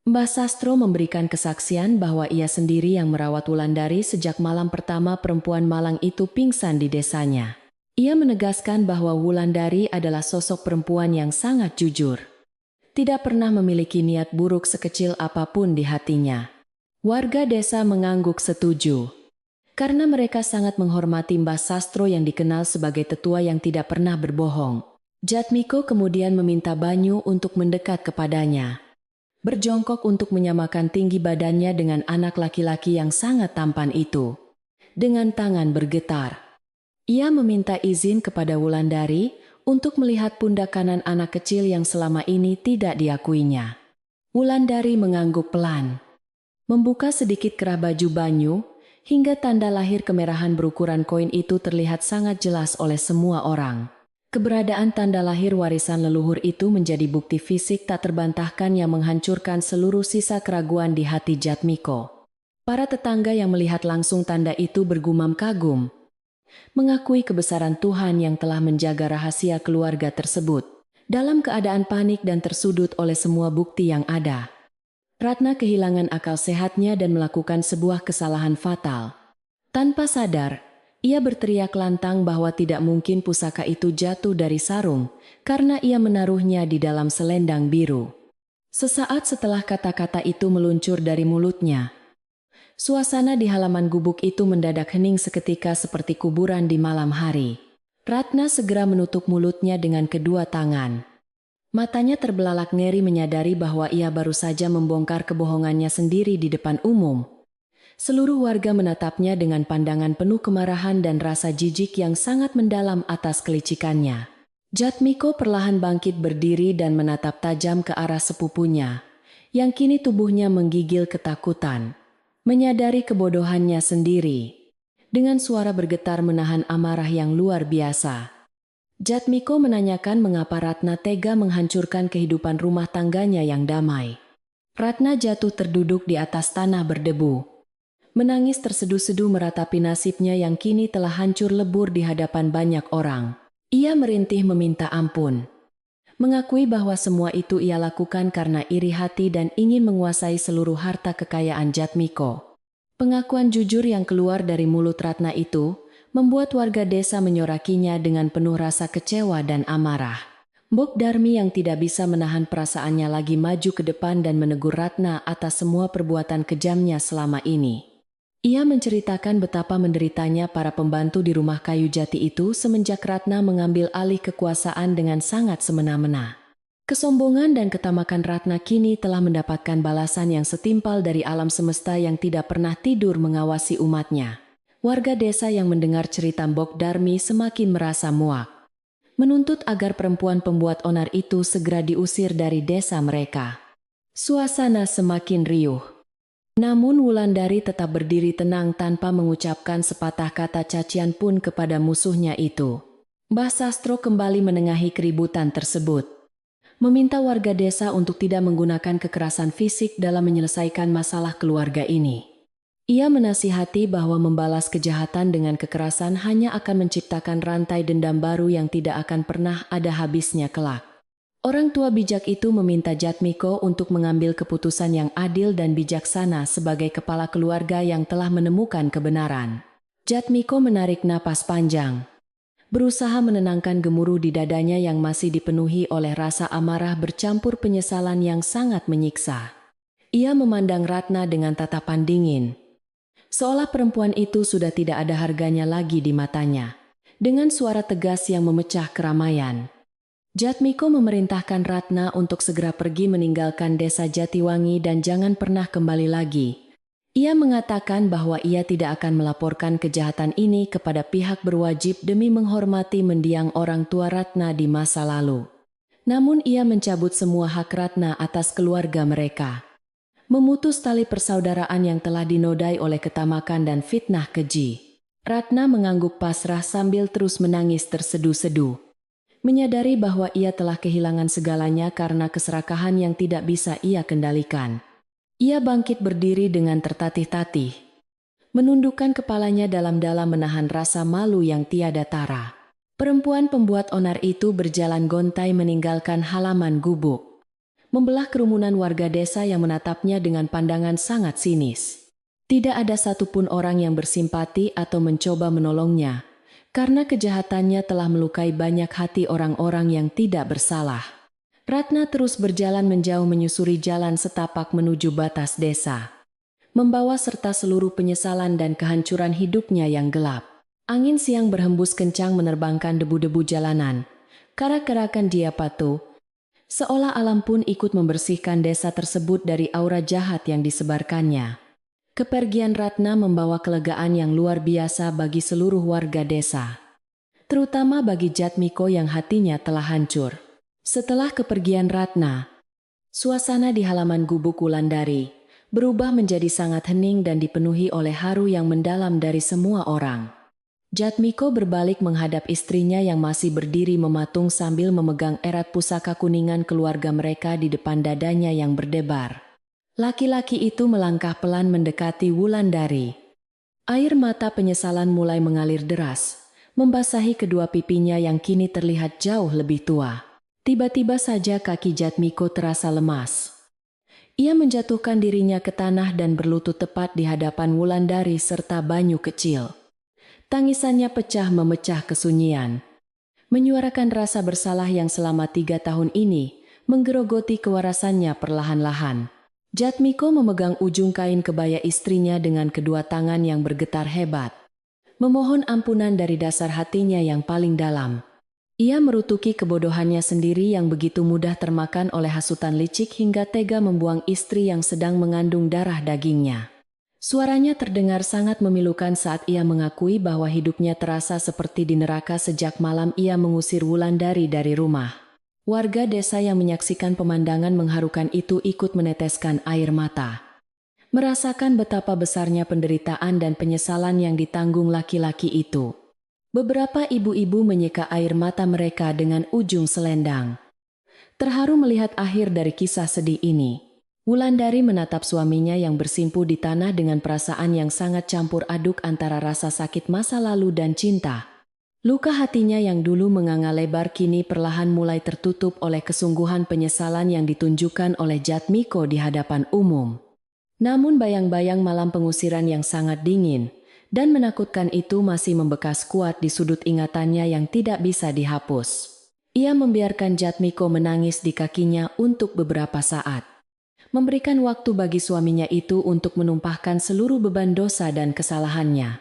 Mbah Sastro memberikan kesaksian bahwa ia sendiri yang merawat Wulandari sejak malam pertama perempuan malang itu pingsan di desanya. Ia menegaskan bahwa Wulandari adalah sosok perempuan yang sangat jujur, tidak pernah memiliki niat buruk sekecil apapun di hatinya. Warga desa mengangguk setuju, karena mereka sangat menghormati Mbah Sastro yang dikenal sebagai tetua yang tidak pernah berbohong. Jatmiko kemudian meminta Banyu untuk mendekat kepadanya, berjongkok untuk menyamakan tinggi badannya dengan anak laki-laki yang sangat tampan itu. Dengan tangan bergetar, ia meminta izin kepada Wulandari untuk melihat pundak kanan anak kecil yang selama ini tidak diakuinya. Wulandari mengangguk pelan, membuka sedikit kerah baju Banyu, hingga tanda lahir kemerahan berukuran koin itu terlihat sangat jelas oleh semua orang. Keberadaan tanda lahir warisan leluhur itu menjadi bukti fisik tak terbantahkan yang menghancurkan seluruh sisa keraguan di hati Jatmiko. Para tetangga yang melihat langsung tanda itu bergumam kagum, mengakui kebesaran Tuhan yang telah menjaga rahasia keluarga tersebut. Dalam keadaan panik dan tersudut oleh semua bukti yang ada, Ratna kehilangan akal sehatnya dan melakukan sebuah kesalahan fatal. Tanpa sadar, ia berteriak lantang bahwa tidak mungkin pusaka itu jatuh dari sarung karena ia menaruhnya di dalam selendang biru. Sesaat setelah kata-kata itu meluncur dari mulutnya, suasana di halaman gubuk itu mendadak hening seketika seperti kuburan di malam hari. Ratna segera menutup mulutnya dengan kedua tangan. Matanya terbelalak ngeri menyadari bahwa ia baru saja membongkar kebohongannya sendiri di depan umum. Seluruh warga menatapnya dengan pandangan penuh kemarahan dan rasa jijik yang sangat mendalam atas kelicikannya. Jatmiko perlahan bangkit berdiri dan menatap tajam ke arah sepupunya, yang kini tubuhnya menggigil ketakutan. Menyadari kebodohannya sendiri, dengan suara bergetar menahan amarah yang luar biasa, Jatmiko menanyakan mengapa Ratna tega menghancurkan kehidupan rumah tangganya yang damai. Ratna jatuh terduduk di atas tanah berdebu, menangis terseduh-seduh meratapi nasibnya yang kini telah hancur lebur di hadapan banyak orang. Ia merintih meminta ampun, mengakui bahwa semua itu ia lakukan karena iri hati dan ingin menguasai seluruh harta kekayaan Jatmiko. Pengakuan jujur yang keluar dari mulut Ratna itu membuat warga desa menyorakinya dengan penuh rasa kecewa dan amarah. Mbok Darmi yang tidak bisa menahan perasaannya lagi maju ke depan dan menegur Ratna atas semua perbuatan kejamnya selama ini. Ia menceritakan betapa menderitanya para pembantu di rumah kayu jati itu semenjak Ratna mengambil alih kekuasaan dengan sangat semena-mena. Kesombongan dan ketamakan Ratna kini telah mendapatkan balasan yang setimpal dari alam semesta yang tidak pernah tidur mengawasi umatnya. Warga desa yang mendengar cerita Mbok Darmi semakin merasa muak, menuntut agar perempuan pembuat onar itu segera diusir dari desa mereka. Suasana semakin riuh. Namun Wulandari tetap berdiri tenang tanpa mengucapkan sepatah kata cacian pun kepada musuhnya itu. Mbah Sastro kembali menengahi keributan tersebut, meminta warga desa untuk tidak menggunakan kekerasan fisik dalam menyelesaikan masalah keluarga ini. Ia menasihati bahwa membalas kejahatan dengan kekerasan hanya akan menciptakan rantai dendam baru yang tidak akan pernah ada habisnya kelak. Orang tua bijak itu meminta Jatmiko untuk mengambil keputusan yang adil dan bijaksana sebagai kepala keluarga yang telah menemukan kebenaran. Jatmiko menarik napas panjang, berusaha menenangkan gemuruh di dadanya yang masih dipenuhi oleh rasa amarah bercampur penyesalan yang sangat menyiksa. Ia memandang Ratna dengan tatapan dingin, seolah perempuan itu sudah tidak ada harganya lagi di matanya. Dengan suara tegas yang memecah keramaian, Jatmiko memerintahkan Ratna untuk segera pergi meninggalkan desa Jatiwangi dan jangan pernah kembali lagi. Ia mengatakan bahwa ia tidak akan melaporkan kejahatan ini kepada pihak berwajib demi menghormati mendiang orang tua Ratna di masa lalu. Namun ia mencabut semua hak Ratna atas keluarga mereka. Memutus tali persaudaraan yang telah dinodai oleh ketamakan dan fitnah keji. Ratna mengangguk pasrah sambil terus menangis terseduh-seduh. Menyadari bahwa ia telah kehilangan segalanya karena keserakahan yang tidak bisa ia kendalikan. Ia bangkit berdiri dengan tertatih-tatih. Menundukkan kepalanya dalam-dalam menahan rasa malu yang tiada tara. Perempuan pembuat onar itu berjalan gontai meninggalkan halaman gubuk. Membelah kerumunan warga desa yang menatapnya dengan pandangan sangat sinis. Tidak ada satupun orang yang bersimpati atau mencoba menolongnya, karena kejahatannya telah melukai banyak hati orang-orang yang tidak bersalah. Ratna terus berjalan menjauh menyusuri jalan setapak menuju batas desa. Membawa serta seluruh penyesalan dan kehancuran hidupnya yang gelap. Angin siang berhembus kencang menerbangkan debu-debu jalanan. Karak-karakan dia patuh. Seolah alam pun ikut membersihkan desa tersebut dari aura jahat yang disebarkannya. Kepergian Ratna membawa kelegaan yang luar biasa bagi seluruh warga desa. Terutama bagi Jatmiko yang hatinya telah hancur. Setelah kepergian Ratna, suasana di halaman gubuk Wulandari berubah menjadi sangat hening dan dipenuhi oleh haru yang mendalam dari semua orang. Jatmiko berbalik menghadap istrinya yang masih berdiri mematung sambil memegang erat pusaka kuningan keluarga mereka di depan dadanya yang berdebar. Laki-laki itu melangkah pelan mendekati Wulandari. Air mata penyesalan mulai mengalir deras, membasahi kedua pipinya yang kini terlihat jauh lebih tua. Tiba-tiba saja kaki Jatmiko terasa lemas. Ia menjatuhkan dirinya ke tanah dan berlutut tepat di hadapan Wulandari serta Banyu kecil. Tangisannya pecah memecah kesunyian. Menyuarakan rasa bersalah yang selama 3 tahun ini menggerogoti kewarasannya perlahan-lahan. Jatmiko memegang ujung kain kebaya istrinya dengan kedua tangan yang bergetar hebat. Memohon ampunan dari dasar hatinya yang paling dalam. Ia merutuki kebodohannya sendiri yang begitu mudah termakan oleh hasutan licik hingga tega membuang istri yang sedang mengandung darah dagingnya. Suaranya terdengar sangat memilukan saat ia mengakui bahwa hidupnya terasa seperti di neraka sejak malam ia mengusir Wulandari dari rumah. Warga desa yang menyaksikan pemandangan mengharukan itu ikut meneteskan air mata. Merasakan betapa besarnya penderitaan dan penyesalan yang ditanggung laki-laki itu. Beberapa ibu-ibu menyeka air mata mereka dengan ujung selendang. Terharu melihat akhir dari kisah sedih ini. Wulandari menatap suaminya yang bersimpuh di tanah dengan perasaan yang sangat campur aduk antara rasa sakit masa lalu dan cinta. Luka hatinya yang dulu menganga lebar kini perlahan mulai tertutup oleh kesungguhan penyesalan yang ditunjukkan oleh Jatmiko di hadapan umum. Namun bayang-bayang malam pengusiran yang sangat dingin dan menakutkan itu masih membekas kuat di sudut ingatannya yang tidak bisa dihapus. Ia membiarkan Jatmiko menangis di kakinya untuk beberapa saat. Memberikan waktu bagi suaminya itu untuk menumpahkan seluruh beban dosa dan kesalahannya.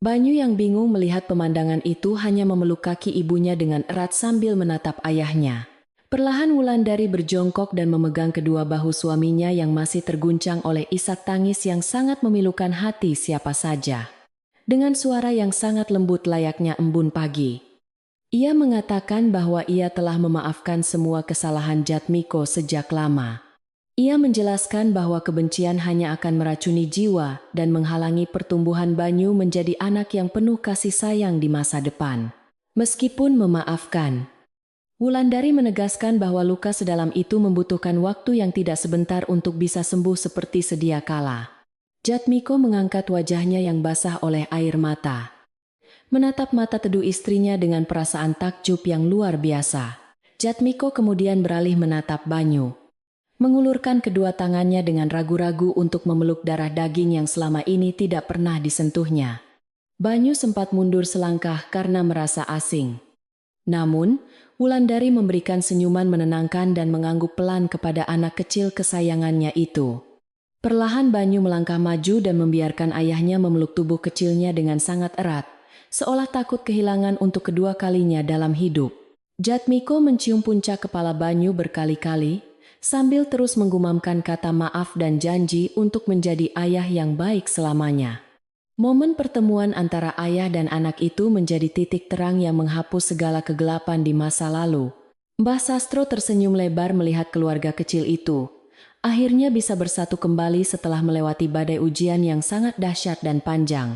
Banyu yang bingung melihat pemandangan itu hanya memeluk kaki ibunya dengan erat sambil menatap ayahnya. Perlahan Wulandari berjongkok dan memegang kedua bahu suaminya yang masih terguncang oleh isak tangis yang sangat memilukan hati siapa saja. Dengan suara yang sangat lembut layaknya embun pagi. Ia mengatakan bahwa ia telah memaafkan semua kesalahan Jatmiko sejak lama. Ia menjelaskan bahwa kebencian hanya akan meracuni jiwa dan menghalangi pertumbuhan Banyu menjadi anak yang penuh kasih sayang di masa depan. Meskipun memaafkan, Wulandari menegaskan bahwa luka sedalam itu membutuhkan waktu yang tidak sebentar untuk bisa sembuh seperti sedia kala. Jatmiko mengangkat wajahnya yang basah oleh air mata. Menatap mata teduh istrinya dengan perasaan takjub yang luar biasa. Jatmiko kemudian beralih menatap Banyu. Mengulurkan kedua tangannya dengan ragu-ragu untuk memeluk darah daging yang selama ini tidak pernah disentuhnya. Banyu sempat mundur selangkah karena merasa asing. Namun, Wulandari memberikan senyuman menenangkan dan mengangguk pelan kepada anak kecil kesayangannya itu. Perlahan Banyu melangkah maju dan membiarkan ayahnya memeluk tubuh kecilnya dengan sangat erat, seolah takut kehilangan untuk kedua kalinya dalam hidup. Jatmiko mencium puncak kepala Banyu berkali-kali, sambil terus menggumamkan kata maaf dan janji untuk menjadi ayah yang baik selamanya. Momen pertemuan antara ayah dan anak itu menjadi titik terang yang menghapus segala kegelapan di masa lalu. Mbah Sastro tersenyum lebar melihat keluarga kecil itu. Akhirnya bisa bersatu kembali setelah melewati badai ujian yang sangat dahsyat dan panjang.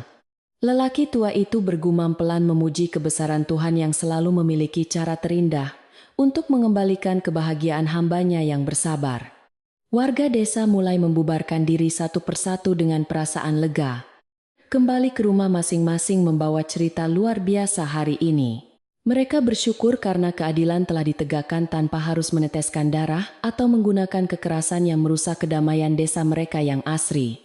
Lelaki tua itu bergumam pelan memuji kebesaran Tuhan yang selalu memiliki cara terindah untuk mengembalikan kebahagiaan hambanya yang bersabar. Warga desa mulai membubarkan diri satu persatu dengan perasaan lega. Kembali ke rumah masing-masing membawa cerita luar biasa hari ini. Mereka bersyukur karena keadilan telah ditegakkan tanpa harus meneteskan darah atau menggunakan kekerasan yang merusak kedamaian desa mereka yang asri.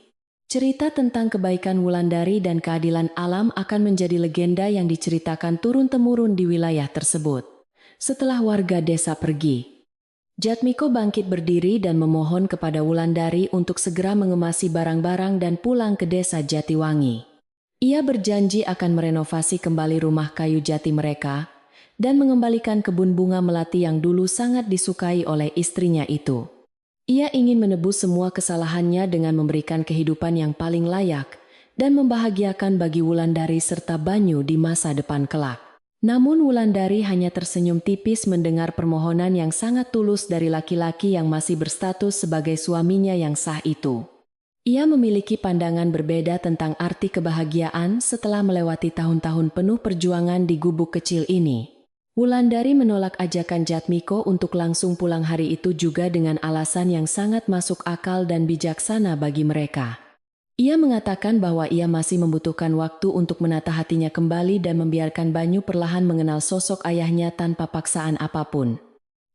Cerita tentang kebaikan Wulandari dan keadilan alam akan menjadi legenda yang diceritakan turun-temurun di wilayah tersebut. Setelah warga desa pergi, Jatmiko bangkit berdiri dan memohon kepada Wulandari untuk segera mengemasi barang-barang dan pulang ke desa Jatiwangi. Ia berjanji akan merenovasi kembali rumah kayu jati mereka dan mengembalikan kebun bunga melati yang dulu sangat disukai oleh istrinya itu. Ia ingin menebus semua kesalahannya dengan memberikan kehidupan yang paling layak dan membahagiakan bagi Wulandari serta Banyu di masa depan kelak. Namun Wulandari hanya tersenyum tipis mendengar permohonan yang sangat tulus dari laki-laki yang masih berstatus sebagai suaminya yang sah itu. Ia memiliki pandangan berbeda tentang arti kebahagiaan setelah melewati tahun-tahun penuh perjuangan di gubuk kecil ini. Wulandari menolak ajakan Jatmiko untuk langsung pulang hari itu juga dengan alasan yang sangat masuk akal dan bijaksana bagi mereka. Ia mengatakan bahwa ia masih membutuhkan waktu untuk menata hatinya kembali dan membiarkan Banyu perlahan mengenal sosok ayahnya tanpa paksaan apapun.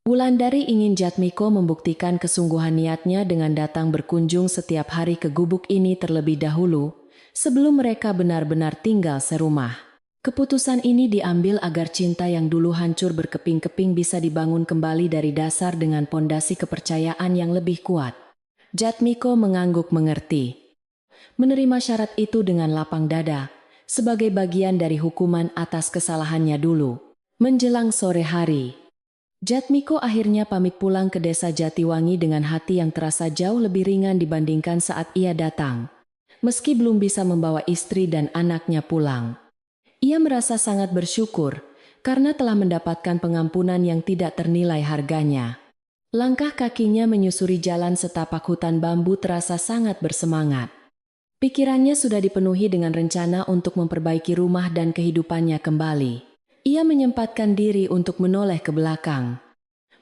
Wulandari ingin Jatmiko membuktikan kesungguhan niatnya dengan datang berkunjung setiap hari ke gubuk ini terlebih dahulu, sebelum mereka benar-benar tinggal serumah. Keputusan ini diambil agar cinta yang dulu hancur berkeping-keping bisa dibangun kembali dari dasar dengan pondasi kepercayaan yang lebih kuat. Jatmiko mengangguk mengerti. Menerima syarat itu dengan lapang dada, sebagai bagian dari hukuman atas kesalahannya dulu. Menjelang sore hari, Jatmiko akhirnya pamit pulang ke desa Jatiwangi dengan hati yang terasa jauh lebih ringan dibandingkan saat ia datang. Meski belum bisa membawa istri dan anaknya pulang, ia merasa sangat bersyukur karena telah mendapatkan pengampunan yang tidak ternilai harganya. Langkah kakinya menyusuri jalan setapak hutan bambu terasa sangat bersemangat. Pikirannya sudah dipenuhi dengan rencana untuk memperbaiki rumah dan kehidupannya kembali. Ia menyempatkan diri untuk menoleh ke belakang,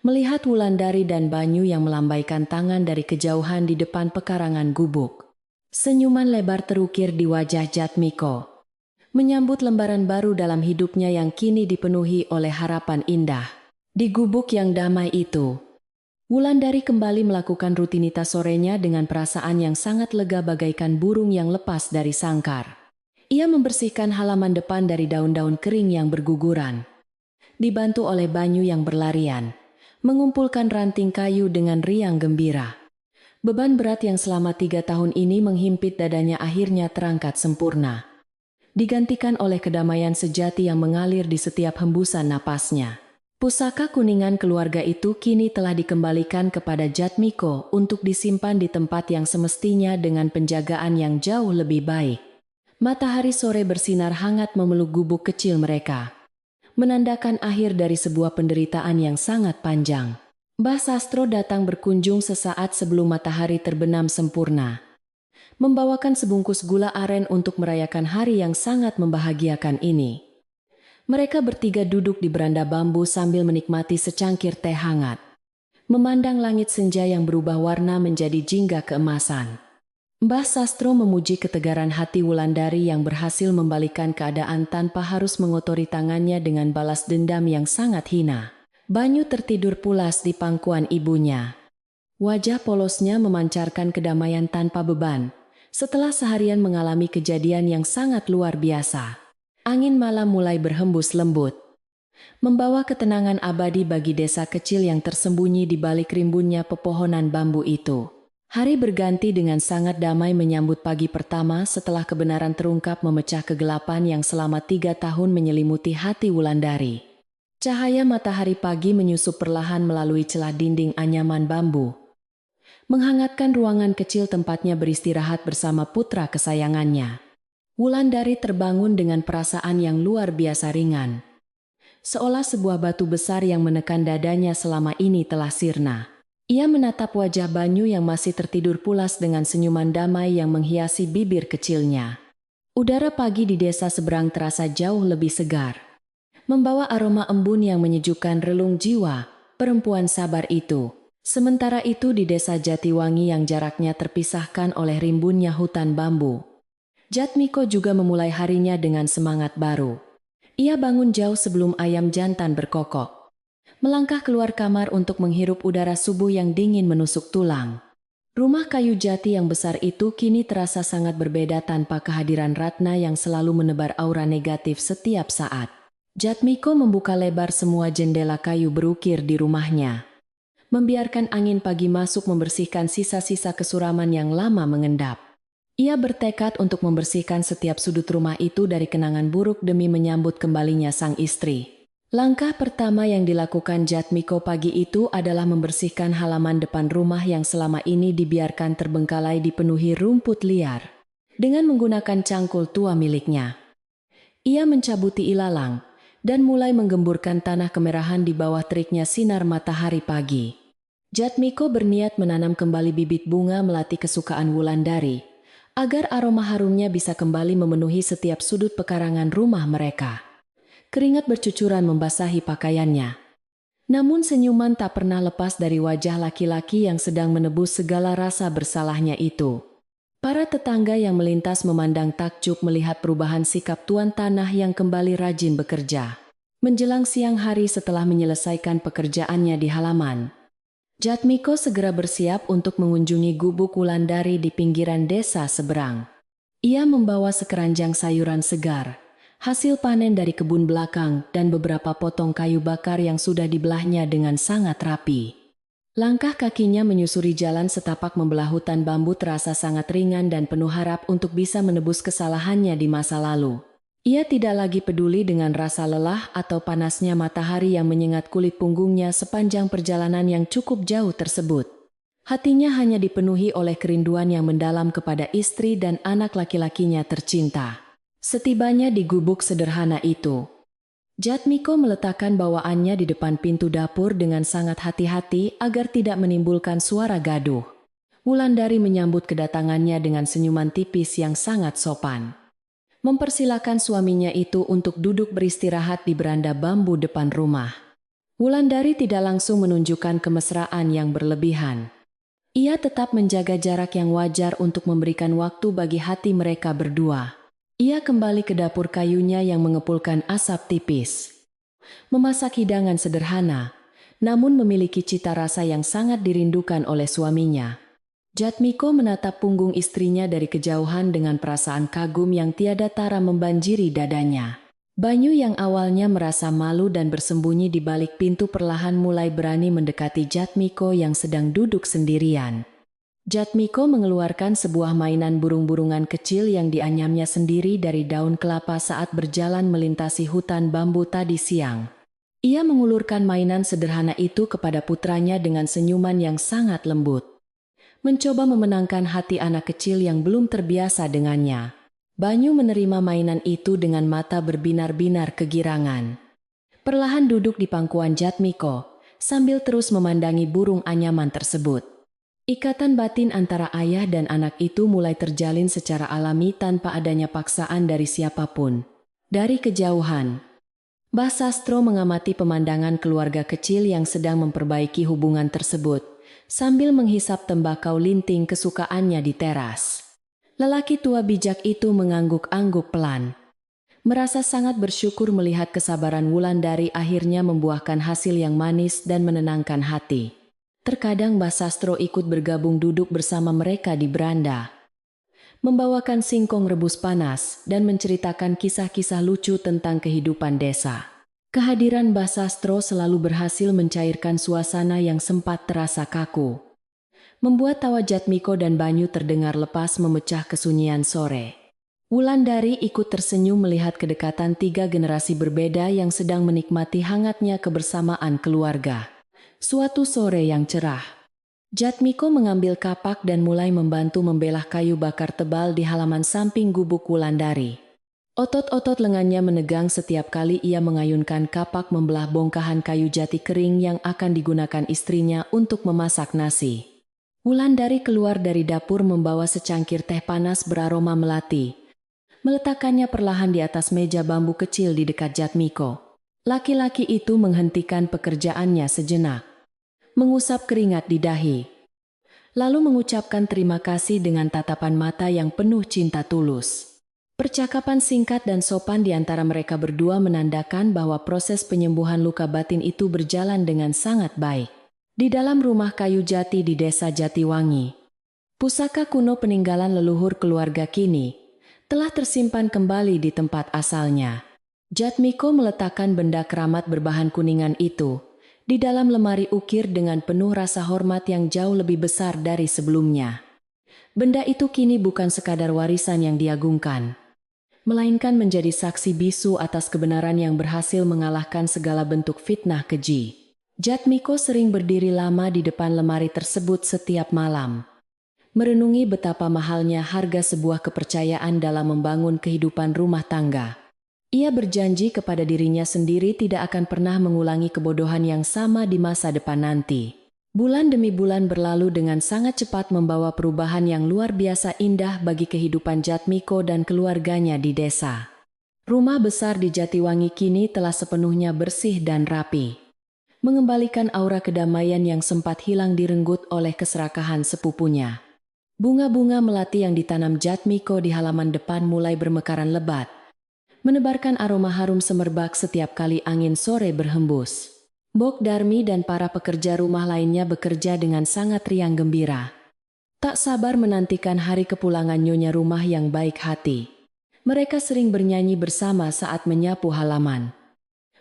melihat Wulandari dan Banyu yang melambaikan tangan dari kejauhan di depan pekarangan gubuk. Senyuman lebar terukir di wajah Jatmiko, menyambut lembaran baru dalam hidupnya yang kini dipenuhi oleh harapan indah. Di gubuk yang damai itu, Wulandari kembali melakukan rutinitas sorenya dengan perasaan yang sangat lega bagaikan burung yang lepas dari sangkar. Ia membersihkan halaman depan dari daun-daun kering yang berguguran. Dibantu oleh Banyu yang berlarian, mengumpulkan ranting kayu dengan riang gembira. Beban berat yang selama 3 tahun ini menghimpit dadanya akhirnya terangkat sempurna. Digantikan oleh kedamaian sejati yang mengalir di setiap hembusan napasnya. Pusaka kuningan keluarga itu kini telah dikembalikan kepada Jatmiko untuk disimpan di tempat yang semestinya dengan penjagaan yang jauh lebih baik. Matahari sore bersinar hangat memeluk gubuk kecil mereka, menandakan akhir dari sebuah penderitaan yang sangat panjang. Mbah Sastro datang berkunjung sesaat sebelum matahari terbenam sempurna, membawakan sebungkus gula aren untuk merayakan hari yang sangat membahagiakan ini. Mereka bertiga duduk di beranda bambu sambil menikmati secangkir teh hangat, memandang langit senja yang berubah warna menjadi jingga keemasan. Mbah Sastro memuji ketegaran hati Wulandari yang berhasil membalikan keadaan tanpa harus mengotori tangannya dengan balas dendam yang sangat hina. Banyu tertidur pulas di pangkuan ibunya. Wajah polosnya memancarkan kedamaian tanpa beban, setelah seharian mengalami kejadian yang sangat luar biasa. Angin malam mulai berhembus lembut, membawa ketenangan abadi bagi desa kecil yang tersembunyi di balik rimbunnya pepohonan bambu itu. Hari berganti dengan sangat damai menyambut pagi pertama setelah kebenaran terungkap memecah kegelapan yang selama 3 tahun menyelimuti hati Wulandari. Cahaya matahari pagi menyusup perlahan melalui celah dinding anyaman bambu, menghangatkan ruangan kecil tempatnya beristirahat bersama putra kesayangannya. Wulandari terbangun dengan perasaan yang luar biasa ringan. Seolah sebuah batu besar yang menekan dadanya selama ini telah sirna. Ia menatap wajah Banyu yang masih tertidur pulas dengan senyuman damai yang menghiasi bibir kecilnya. Udara pagi di desa seberang terasa jauh lebih segar. Membawa aroma embun yang menyejukkan relung jiwa perempuan sabar itu. Sementara itu di desa Jatiwangi yang jaraknya terpisahkan oleh rimbunnya hutan bambu, Jatmiko juga memulai harinya dengan semangat baru. Ia bangun jauh sebelum ayam jantan berkokok. Melangkah keluar kamar untuk menghirup udara subuh yang dingin menusuk tulang. Rumah kayu jati yang besar itu kini terasa sangat berbeda tanpa kehadiran Ratna yang selalu menebar aura negatif setiap saat. Jatmiko membuka lebar semua jendela kayu berukir di rumahnya, membiarkan angin pagi masuk membersihkan sisa-sisa kesuraman yang lama mengendap. Ia bertekad untuk membersihkan setiap sudut rumah itu dari kenangan buruk demi menyambut kembalinya sang istri. Langkah pertama yang dilakukan Jatmiko pagi itu adalah membersihkan halaman depan rumah yang selama ini dibiarkan terbengkalai dipenuhi rumput liar. Dengan menggunakan cangkul tua miliknya, ia mencabuti ilalang dan mulai menggemburkan tanah kemerahan di bawah teriknya sinar matahari pagi. Jatmiko berniat menanam kembali bibit bunga melati kesukaan Wulandari, agar aroma harumnya bisa kembali memenuhi setiap sudut pekarangan rumah mereka. Keringat bercucuran membasahi pakaiannya. Namun senyuman tak pernah lepas dari wajah laki-laki yang sedang menebus segala rasa bersalahnya itu. Para tetangga yang melintas memandang takjub melihat perubahan sikap tuan tanah yang kembali rajin bekerja. Menjelang siang hari setelah menyelesaikan pekerjaannya di halaman, Jatmiko segera bersiap untuk mengunjungi gubuk Wulandari di pinggiran desa seberang. Ia membawa sekeranjang sayuran segar, hasil panen dari kebun belakang dan beberapa potong kayu bakar yang sudah dibelahnya dengan sangat rapi. Langkah kakinya menyusuri jalan setapak membelah hutan bambu terasa sangat ringan dan penuh harap untuk bisa menebus kesalahannya di masa lalu. Ia tidak lagi peduli dengan rasa lelah atau panasnya matahari yang menyengat kulit punggungnya sepanjang perjalanan yang cukup jauh tersebut. Hatinya hanya dipenuhi oleh kerinduan yang mendalam kepada istri dan anak laki-lakinya tercinta. Setibanya di gubuk sederhana itu, Jatmiko meletakkan bawaannya di depan pintu dapur dengan sangat hati-hati agar tidak menimbulkan suara gaduh. Wulandari menyambut kedatangannya dengan senyuman tipis yang sangat sopan. Mempersilakan suaminya itu untuk duduk beristirahat di beranda bambu depan rumah. Wulandari tidak langsung menunjukkan kemesraan yang berlebihan. Ia tetap menjaga jarak yang wajar untuk memberikan waktu bagi hati mereka berdua. Ia kembali ke dapur kayunya yang mengepulkan asap tipis. Memasak hidangan sederhana, namun memiliki cita rasa yang sangat dirindukan oleh suaminya. Jatmiko menatap punggung istrinya dari kejauhan dengan perasaan kagum yang tiada tara membanjiri dadanya. Banyu yang awalnya merasa malu dan bersembunyi di balik pintu perlahan mulai berani mendekati Jatmiko yang sedang duduk sendirian. Jatmiko mengeluarkan sebuah mainan burung-burungan kecil yang dianyamnya sendiri dari daun kelapa saat berjalan melintasi hutan bambu tadi siang. Ia mengulurkan mainan sederhana itu kepada putranya dengan senyuman yang sangat lembut. Mencoba memenangkan hati anak kecil yang belum terbiasa dengannya. Banyu menerima mainan itu dengan mata berbinar-binar kegirangan. Perlahan duduk di pangkuan Jatmiko, sambil terus memandangi burung anyaman tersebut. Ikatan batin antara ayah dan anak itu mulai terjalin secara alami tanpa adanya paksaan dari siapapun. Dari kejauhan, Mbah Sastro mengamati pemandangan keluarga kecil yang sedang memperbaiki hubungan tersebut, sambil menghisap tembakau linting kesukaannya di teras. Lelaki tua bijak itu mengangguk-angguk pelan. Merasa sangat bersyukur melihat kesabaran Wulandari akhirnya membuahkan hasil yang manis dan menenangkan hati. Terkadang Mbah Sastro ikut bergabung duduk bersama mereka di beranda, membawakan singkong rebus panas dan menceritakan kisah-kisah lucu tentang kehidupan desa. Kehadiran Mbah Sastro selalu berhasil mencairkan suasana yang sempat terasa kaku, membuat tawa Jatmiko dan Banyu terdengar lepas memecah kesunyian sore. Wulandari ikut tersenyum melihat kedekatan tiga generasi berbeda yang sedang menikmati hangatnya kebersamaan keluarga. Suatu sore yang cerah, Jatmiko mengambil kapak dan mulai membantu membelah kayu bakar tebal di halaman samping gubuk Wulandari. Otot-otot lengannya menegang setiap kali ia mengayunkan kapak membelah bongkahan kayu jati kering yang akan digunakan istrinya untuk memasak nasi. Wulandari keluar dari dapur membawa secangkir teh panas beraroma melati. Meletakkannya perlahan di atas meja bambu kecil di dekat Jatmiko. Laki-laki itu menghentikan pekerjaannya sejenak, mengusap keringat di dahi, lalu mengucapkan terima kasih dengan tatapan mata yang penuh cinta tulus. Percakapan singkat dan sopan di antara mereka berdua menandakan bahwa proses penyembuhan luka batin itu berjalan dengan sangat baik. Di dalam rumah kayu jati di desa Jatiwangi, pusaka kuno peninggalan leluhur keluarga kini telah tersimpan kembali di tempat asalnya. Jatmiko meletakkan benda keramat berbahan kuningan itu di dalam lemari ukir dengan penuh rasa hormat yang jauh lebih besar dari sebelumnya. Benda itu kini bukan sekadar warisan yang diagungkan, melainkan menjadi saksi bisu atas kebenaran yang berhasil mengalahkan segala bentuk fitnah keji. Jatmiko sering berdiri lama di depan lemari tersebut setiap malam, merenungi betapa mahalnya harga sebuah kepercayaan dalam membangun kehidupan rumah tangga. Ia berjanji kepada dirinya sendiri tidak akan pernah mengulangi kebodohan yang sama di masa depan nanti. Bulan demi bulan berlalu dengan sangat cepat membawa perubahan yang luar biasa indah bagi kehidupan Jatmiko dan keluarganya di desa. Rumah besar di Jatiwangi kini telah sepenuhnya bersih dan rapi, mengembalikan aura kedamaian yang sempat hilang direnggut oleh keserakahan sepupunya. Bunga-bunga melati yang ditanam Jatmiko di halaman depan mulai bermekaran lebat, menebarkan aroma harum semerbak setiap kali angin sore berhembus. Bok Darmi dan para pekerja rumah lainnya bekerja dengan sangat riang gembira, tak sabar menantikan hari kepulangan nyonya rumah yang baik hati. Mereka sering bernyanyi bersama saat menyapu halaman,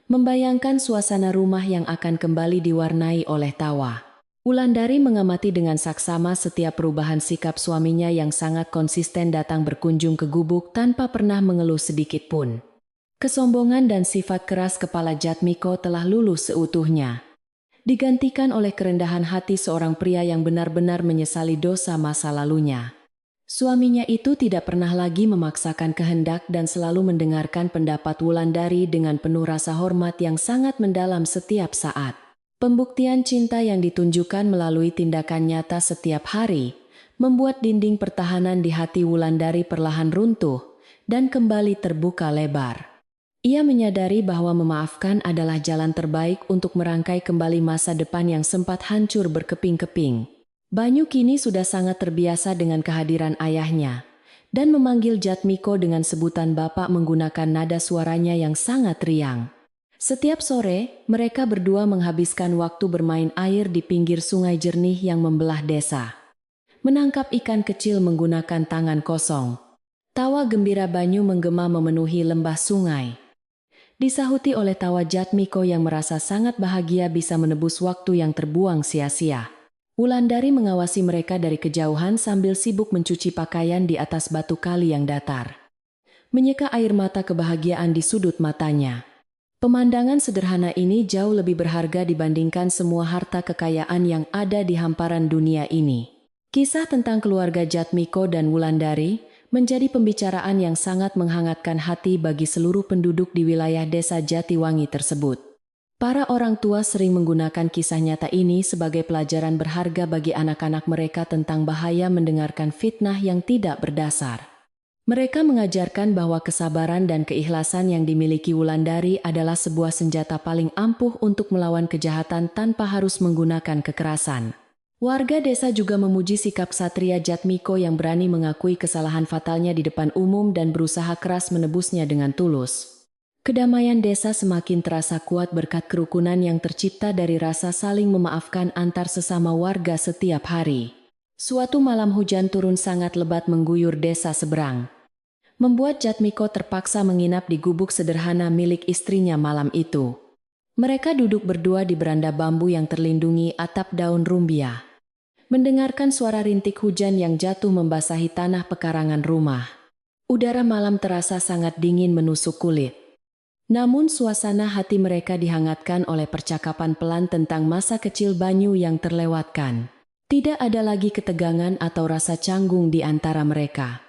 membayangkan suasana rumah yang akan kembali diwarnai oleh tawa. Wulandari mengamati dengan saksama setiap perubahan sikap suaminya yang sangat konsisten datang berkunjung ke gubuk tanpa pernah mengeluh sedikit pun. Kesombongan dan sifat keras kepala Jatmiko telah luluh seutuhnya, digantikan oleh kerendahan hati seorang pria yang benar-benar menyesali dosa masa lalunya. Suaminya itu tidak pernah lagi memaksakan kehendak dan selalu mendengarkan pendapat Wulandari dengan penuh rasa hormat yang sangat mendalam setiap saat. Pembuktian cinta yang ditunjukkan melalui tindakan nyata setiap hari membuat dinding pertahanan di hati Wulandari perlahan runtuh dan kembali terbuka lebar. Ia menyadari bahwa memaafkan adalah jalan terbaik untuk merangkai kembali masa depan yang sempat hancur berkeping-keping. Banyu kini sudah sangat terbiasa dengan kehadiran ayahnya dan memanggil Jatmiko dengan sebutan bapak menggunakan nada suaranya yang sangat riang. Setiap sore, mereka berdua menghabiskan waktu bermain air di pinggir sungai jernih yang membelah desa, menangkap ikan kecil menggunakan tangan kosong. Tawa gembira Banyu menggema memenuhi lembah sungai, disahuti oleh tawa Jatmiko yang merasa sangat bahagia bisa menebus waktu yang terbuang sia-sia. Wulandari mengawasi mereka dari kejauhan sambil sibuk mencuci pakaian di atas batu kali yang datar, menyeka air mata kebahagiaan di sudut matanya. Pemandangan sederhana ini jauh lebih berharga dibandingkan semua harta kekayaan yang ada di hamparan dunia ini. Kisah tentang keluarga Jatmiko dan Wulandari menjadi pembicaraan yang sangat menghangatkan hati bagi seluruh penduduk di wilayah desa Jatiwangi tersebut. Para orang tua sering menggunakan kisah nyata ini sebagai pelajaran berharga bagi anak-anak mereka tentang bahaya mendengarkan fitnah yang tidak berdasar. Mereka mengajarkan bahwa kesabaran dan keikhlasan yang dimiliki Wulandari adalah sebuah senjata paling ampuh untuk melawan kejahatan tanpa harus menggunakan kekerasan. Warga desa juga memuji sikap Satria Jatmiko yang berani mengakui kesalahan fatalnya di depan umum dan berusaha keras menebusnya dengan tulus. Kedamaian desa semakin terasa kuat berkat kerukunan yang tercipta dari rasa saling memaafkan antar sesama warga setiap hari. Suatu malam hujan turun sangat lebat mengguyur desa seberang, membuat Jatmiko terpaksa menginap di gubuk sederhana milik istrinya malam itu. Mereka duduk berdua di beranda bambu yang terlindungi atap daun rumbia, mendengarkan suara rintik hujan yang jatuh membasahi tanah pekarangan rumah. Udara malam terasa sangat dingin menusuk kulit. Namun suasana hati mereka dihangatkan oleh percakapan pelan tentang masa kecil Banyu yang terlewatkan. Tidak ada lagi ketegangan atau rasa canggung di antara mereka.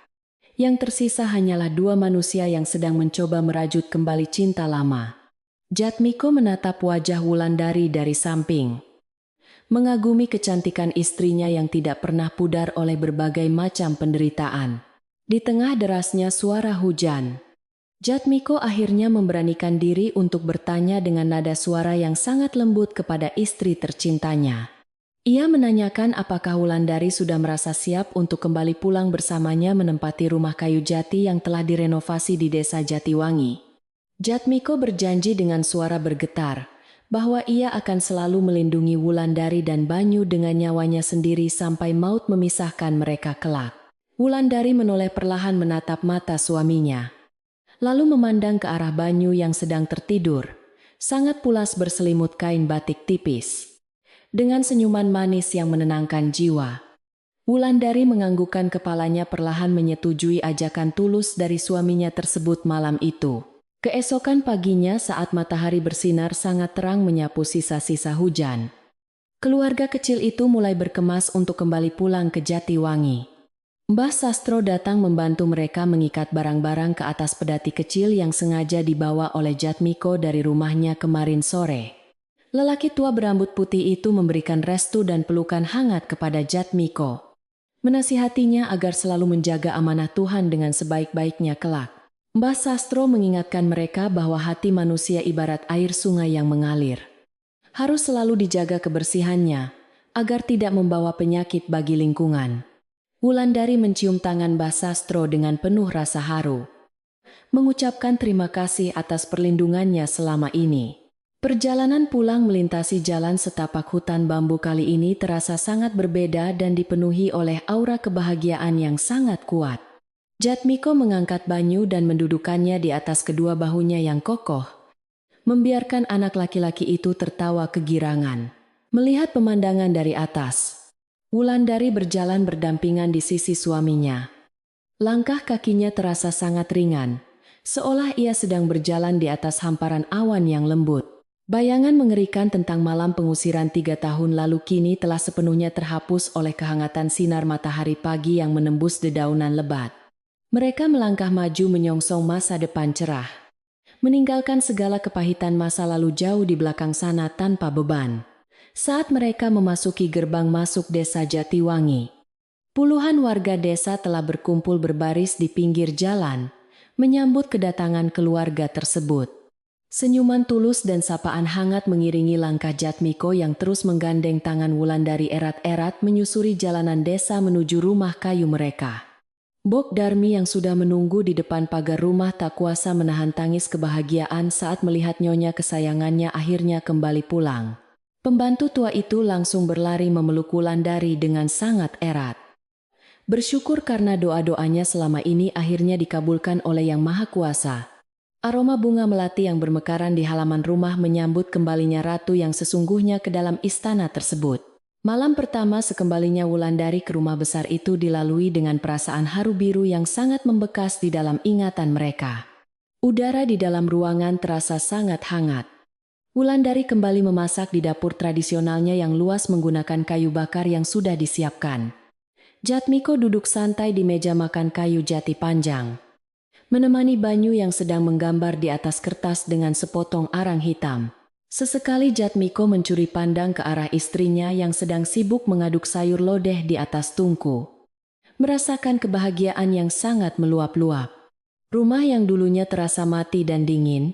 Yang tersisa hanyalah dua manusia yang sedang mencoba merajut kembali cinta lama. Jatmiko menatap wajah Wulandari dari samping, mengagumi kecantikan istrinya yang tidak pernah pudar oleh berbagai macam penderitaan. Di tengah derasnya suara hujan, Jatmiko akhirnya memberanikan diri untuk bertanya dengan nada suara yang sangat lembut kepada istri tercintanya. Ia menanyakan apakah Wulandari sudah merasa siap untuk kembali pulang bersamanya menempati rumah kayu jati yang telah direnovasi di desa Jatiwangi. Jatmiko berjanji dengan suara bergetar bahwa ia akan selalu melindungi Wulandari dan Banyu dengan nyawanya sendiri sampai maut memisahkan mereka kelak. Wulandari menoleh perlahan menatap mata suaminya, lalu memandang ke arah Banyu yang sedang tertidur, sangat pulas berselimut kain batik tipis. Dengan senyuman manis yang menenangkan jiwa, Wulandari menganggukkan kepalanya perlahan menyetujui ajakan tulus dari suaminya tersebut malam itu. Keesokan paginya saat matahari bersinar sangat terang menyapu sisa-sisa hujan, keluarga kecil itu mulai berkemas untuk kembali pulang ke Jatiwangi. Mbah Sastro datang membantu mereka mengikat barang-barang ke atas pedati kecil yang sengaja dibawa oleh Jatmiko dari rumahnya kemarin sore. Lelaki tua berambut putih itu memberikan restu dan pelukan hangat kepada Jatmiko, menasihatinya agar selalu menjaga amanah Tuhan dengan sebaik-baiknya kelak. Mbah Sastro mengingatkan mereka bahwa hati manusia ibarat air sungai yang mengalir. Harus selalu dijaga kebersihannya, agar tidak membawa penyakit bagi lingkungan. Wulandari mencium tangan Mbah Sastro dengan penuh rasa haru, mengucapkan terima kasih atas perlindungannya selama ini. Perjalanan pulang melintasi jalan setapak hutan bambu kali ini terasa sangat berbeda dan dipenuhi oleh aura kebahagiaan yang sangat kuat. Jatmiko mengangkat Banyu dan mendudukannya di atas kedua bahunya yang kokoh, membiarkan anak laki-laki itu tertawa kegirangan. Melihat pemandangan dari atas, Wulandari berjalan berdampingan di sisi suaminya. Langkah kakinya terasa sangat ringan, seolah ia sedang berjalan di atas hamparan awan yang lembut. Bayangan mengerikan tentang malam pengusiran 3 tahun lalu kini telah sepenuhnya terhapus oleh kehangatan sinar matahari pagi yang menembus dedaunan lebat. Mereka melangkah maju menyongsong masa depan cerah, meninggalkan segala kepahitan masa lalu jauh di belakang sana tanpa beban. Saat mereka memasuki gerbang masuk desa Jatiwangi, puluhan warga desa telah berkumpul berbaris di pinggir jalan, menyambut kedatangan keluarga tersebut. Senyuman tulus dan sapaan hangat mengiringi langkah Jatmiko yang terus menggandeng tangan Wulandari erat-erat menyusuri jalanan desa menuju rumah kayu mereka. Bok Darmi yang sudah menunggu di depan pagar rumah tak kuasa menahan tangis kebahagiaan saat melihat nyonya kesayangannya akhirnya kembali pulang. Pembantu tua itu langsung berlari memeluk Wulandari dengan sangat erat. Bersyukur karena doa-doanya selama ini akhirnya dikabulkan oleh Yang Maha Kuasa. Aroma bunga melati yang bermekaran di halaman rumah menyambut kembalinya ratu yang sesungguhnya ke dalam istana tersebut. Malam pertama sekembalinya Wulandari ke rumah besar itu dilalui dengan perasaan haru biru yang sangat membekas di dalam ingatan mereka. Udara di dalam ruangan terasa sangat hangat. Wulandari kembali memasak di dapur tradisionalnya yang luas menggunakan kayu bakar yang sudah disiapkan. Jatmiko duduk santai di meja makan kayu jati panjang, menemani Banyu yang sedang menggambar di atas kertas dengan sepotong arang hitam. Sesekali Jatmiko mencuri pandang ke arah istrinya yang sedang sibuk mengaduk sayur lodeh di atas tungku, merasakan kebahagiaan yang sangat meluap-luap. Rumah yang dulunya terasa mati dan dingin,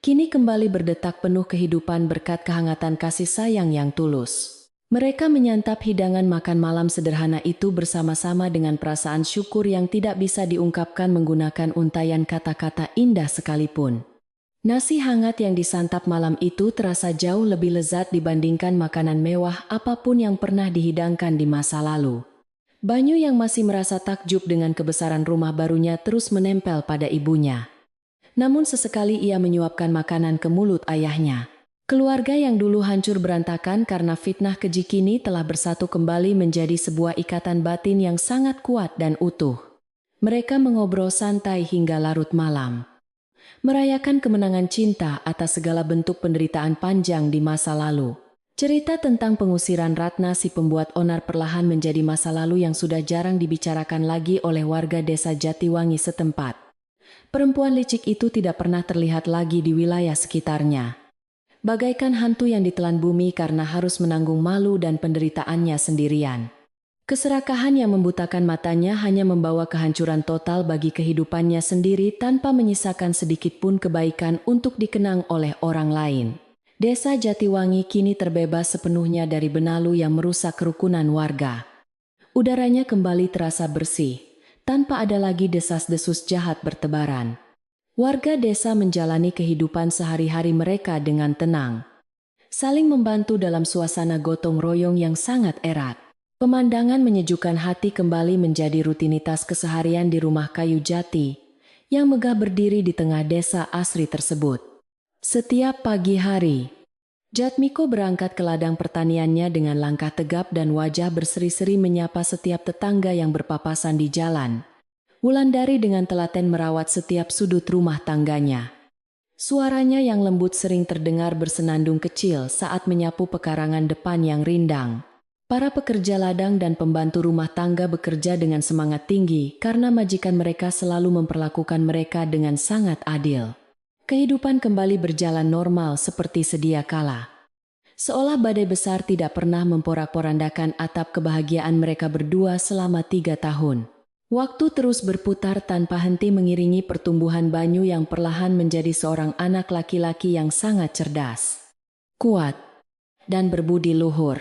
kini kembali berdetak penuh kehidupan berkat kehangatan kasih sayang yang tulus. Mereka menyantap hidangan makan malam sederhana itu bersama-sama dengan perasaan syukur yang tidak bisa diungkapkan menggunakan untayan kata-kata indah sekalipun. Nasi hangat yang disantap malam itu terasa jauh lebih lezat dibandingkan makanan mewah apapun yang pernah dihidangkan di masa lalu. Banyu yang masih merasa takjub dengan kebesaran rumah barunya terus menempel pada ibunya. Namun sesekali ia menyuapkan makanan ke mulut ayahnya. Keluarga yang dulu hancur berantakan karena fitnah keji kini telah bersatu kembali menjadi sebuah ikatan batin yang sangat kuat dan utuh. Mereka mengobrol santai hingga larut malam, merayakan kemenangan cinta atas segala bentuk penderitaan panjang di masa lalu. Cerita tentang pengusiran Ratna si pembuat onar perlahan menjadi masa lalu yang sudah jarang dibicarakan lagi oleh warga desa Jatiwangi setempat. Perempuan licik itu tidak pernah terlihat lagi di wilayah sekitarnya. Bagaikan hantu yang ditelan bumi karena harus menanggung malu dan penderitaannya sendirian. Keserakahan yang membutakan matanya hanya membawa kehancuran total bagi kehidupannya sendiri tanpa menyisakan sedikit pun kebaikan untuk dikenang oleh orang lain. Desa Jatiwangi kini terbebas sepenuhnya dari benalu yang merusak kerukunan warga. Udaranya kembali terasa bersih, tanpa ada lagi desas-desus jahat bertebaran. Warga desa menjalani kehidupan sehari-hari mereka dengan tenang, saling membantu dalam suasana gotong royong yang sangat erat. Pemandangan menyejukkan hati kembali menjadi rutinitas keseharian di rumah kayu jati yang megah berdiri di tengah desa asri tersebut. Setiap pagi hari, Jatmiko berangkat ke ladang pertaniannya dengan langkah tegap dan wajah berseri-seri menyapa setiap tetangga yang berpapasan di jalan. Wulandari dengan telaten merawat setiap sudut rumah tangganya. Suaranya yang lembut sering terdengar bersenandung kecil saat menyapu pekarangan depan yang rindang. Para pekerja ladang dan pembantu rumah tangga bekerja dengan semangat tinggi karena majikan mereka selalu memperlakukan mereka dengan sangat adil. Kehidupan kembali berjalan normal seperti sedia kala. Seolah badai besar tidak pernah memporak-porandakan atap kebahagiaan mereka berdua selama 3 tahun. Waktu terus berputar tanpa henti mengiringi pertumbuhan Banyu yang perlahan menjadi seorang anak laki-laki yang sangat cerdas, kuat, dan berbudi luhur.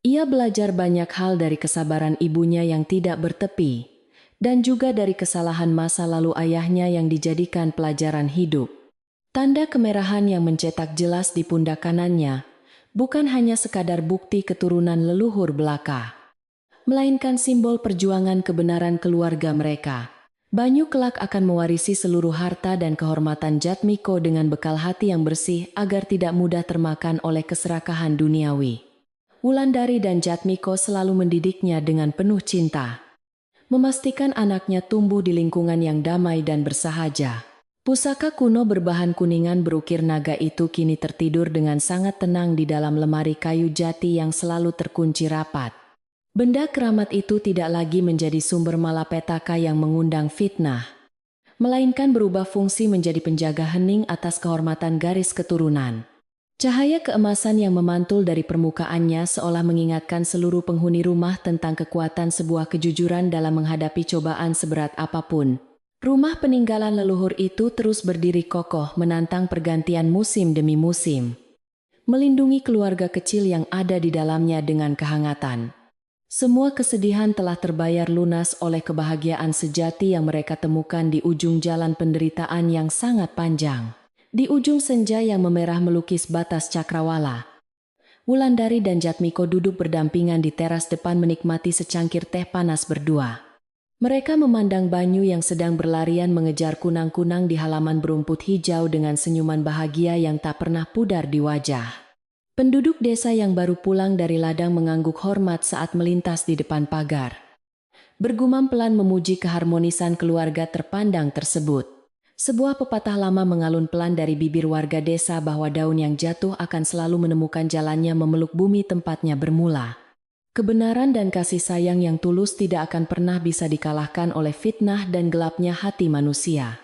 Ia belajar banyak hal dari kesabaran ibunya yang tidak bertepi, dan juga dari kesalahan masa lalu ayahnya yang dijadikan pelajaran hidup. Tanda kemerahan yang mencetak jelas di pundak kanannya, bukan hanya sekadar bukti keturunan leluhur belaka, melainkan simbol perjuangan kebenaran keluarga mereka. Banyu kelak akan mewarisi seluruh harta dan kehormatan Jatmiko dengan bekal hati yang bersih agar tidak mudah termakan oleh keserakahan duniawi. Wulandari dan Jatmiko selalu mendidiknya dengan penuh cinta, memastikan anaknya tumbuh di lingkungan yang damai dan bersahaja. Pusaka kuno berbahan kuningan berukir naga itu kini tertidur dengan sangat tenang di dalam lemari kayu jati yang selalu terkunci rapat. Benda keramat itu tidak lagi menjadi sumber malapetaka yang mengundang fitnah, melainkan berubah fungsi menjadi penjaga hening atas kehormatan garis keturunan. Cahaya keemasan yang memantul dari permukaannya seolah mengingatkan seluruh penghuni rumah tentang kekuatan sebuah kejujuran dalam menghadapi cobaan seberat apapun. Rumah peninggalan leluhur itu terus berdiri kokoh menantang pergantian musim demi musim, melindungi keluarga kecil yang ada di dalamnya dengan kehangatan. Semua kesedihan telah terbayar lunas oleh kebahagiaan sejati yang mereka temukan di ujung jalan penderitaan yang sangat panjang. Di ujung senja yang memerah melukis batas cakrawala, Wulandari dan Jatmiko duduk berdampingan di teras depan menikmati secangkir teh panas berdua. Mereka memandang Banyu yang sedang berlarian mengejar kunang-kunang di halaman berumput hijau dengan senyuman bahagia yang tak pernah pudar di wajah. Penduduk desa yang baru pulang dari ladang mengangguk hormat saat melintas di depan pagar, bergumam pelan memuji keharmonisan keluarga terpandang tersebut. Sebuah pepatah lama mengalun pelan dari bibir warga desa bahwa daun yang jatuh akan selalu menemukan jalannya memeluk bumi tempatnya bermula. Kebenaran dan kasih sayang yang tulus tidak akan pernah bisa dikalahkan oleh fitnah dan gelapnya hati manusia.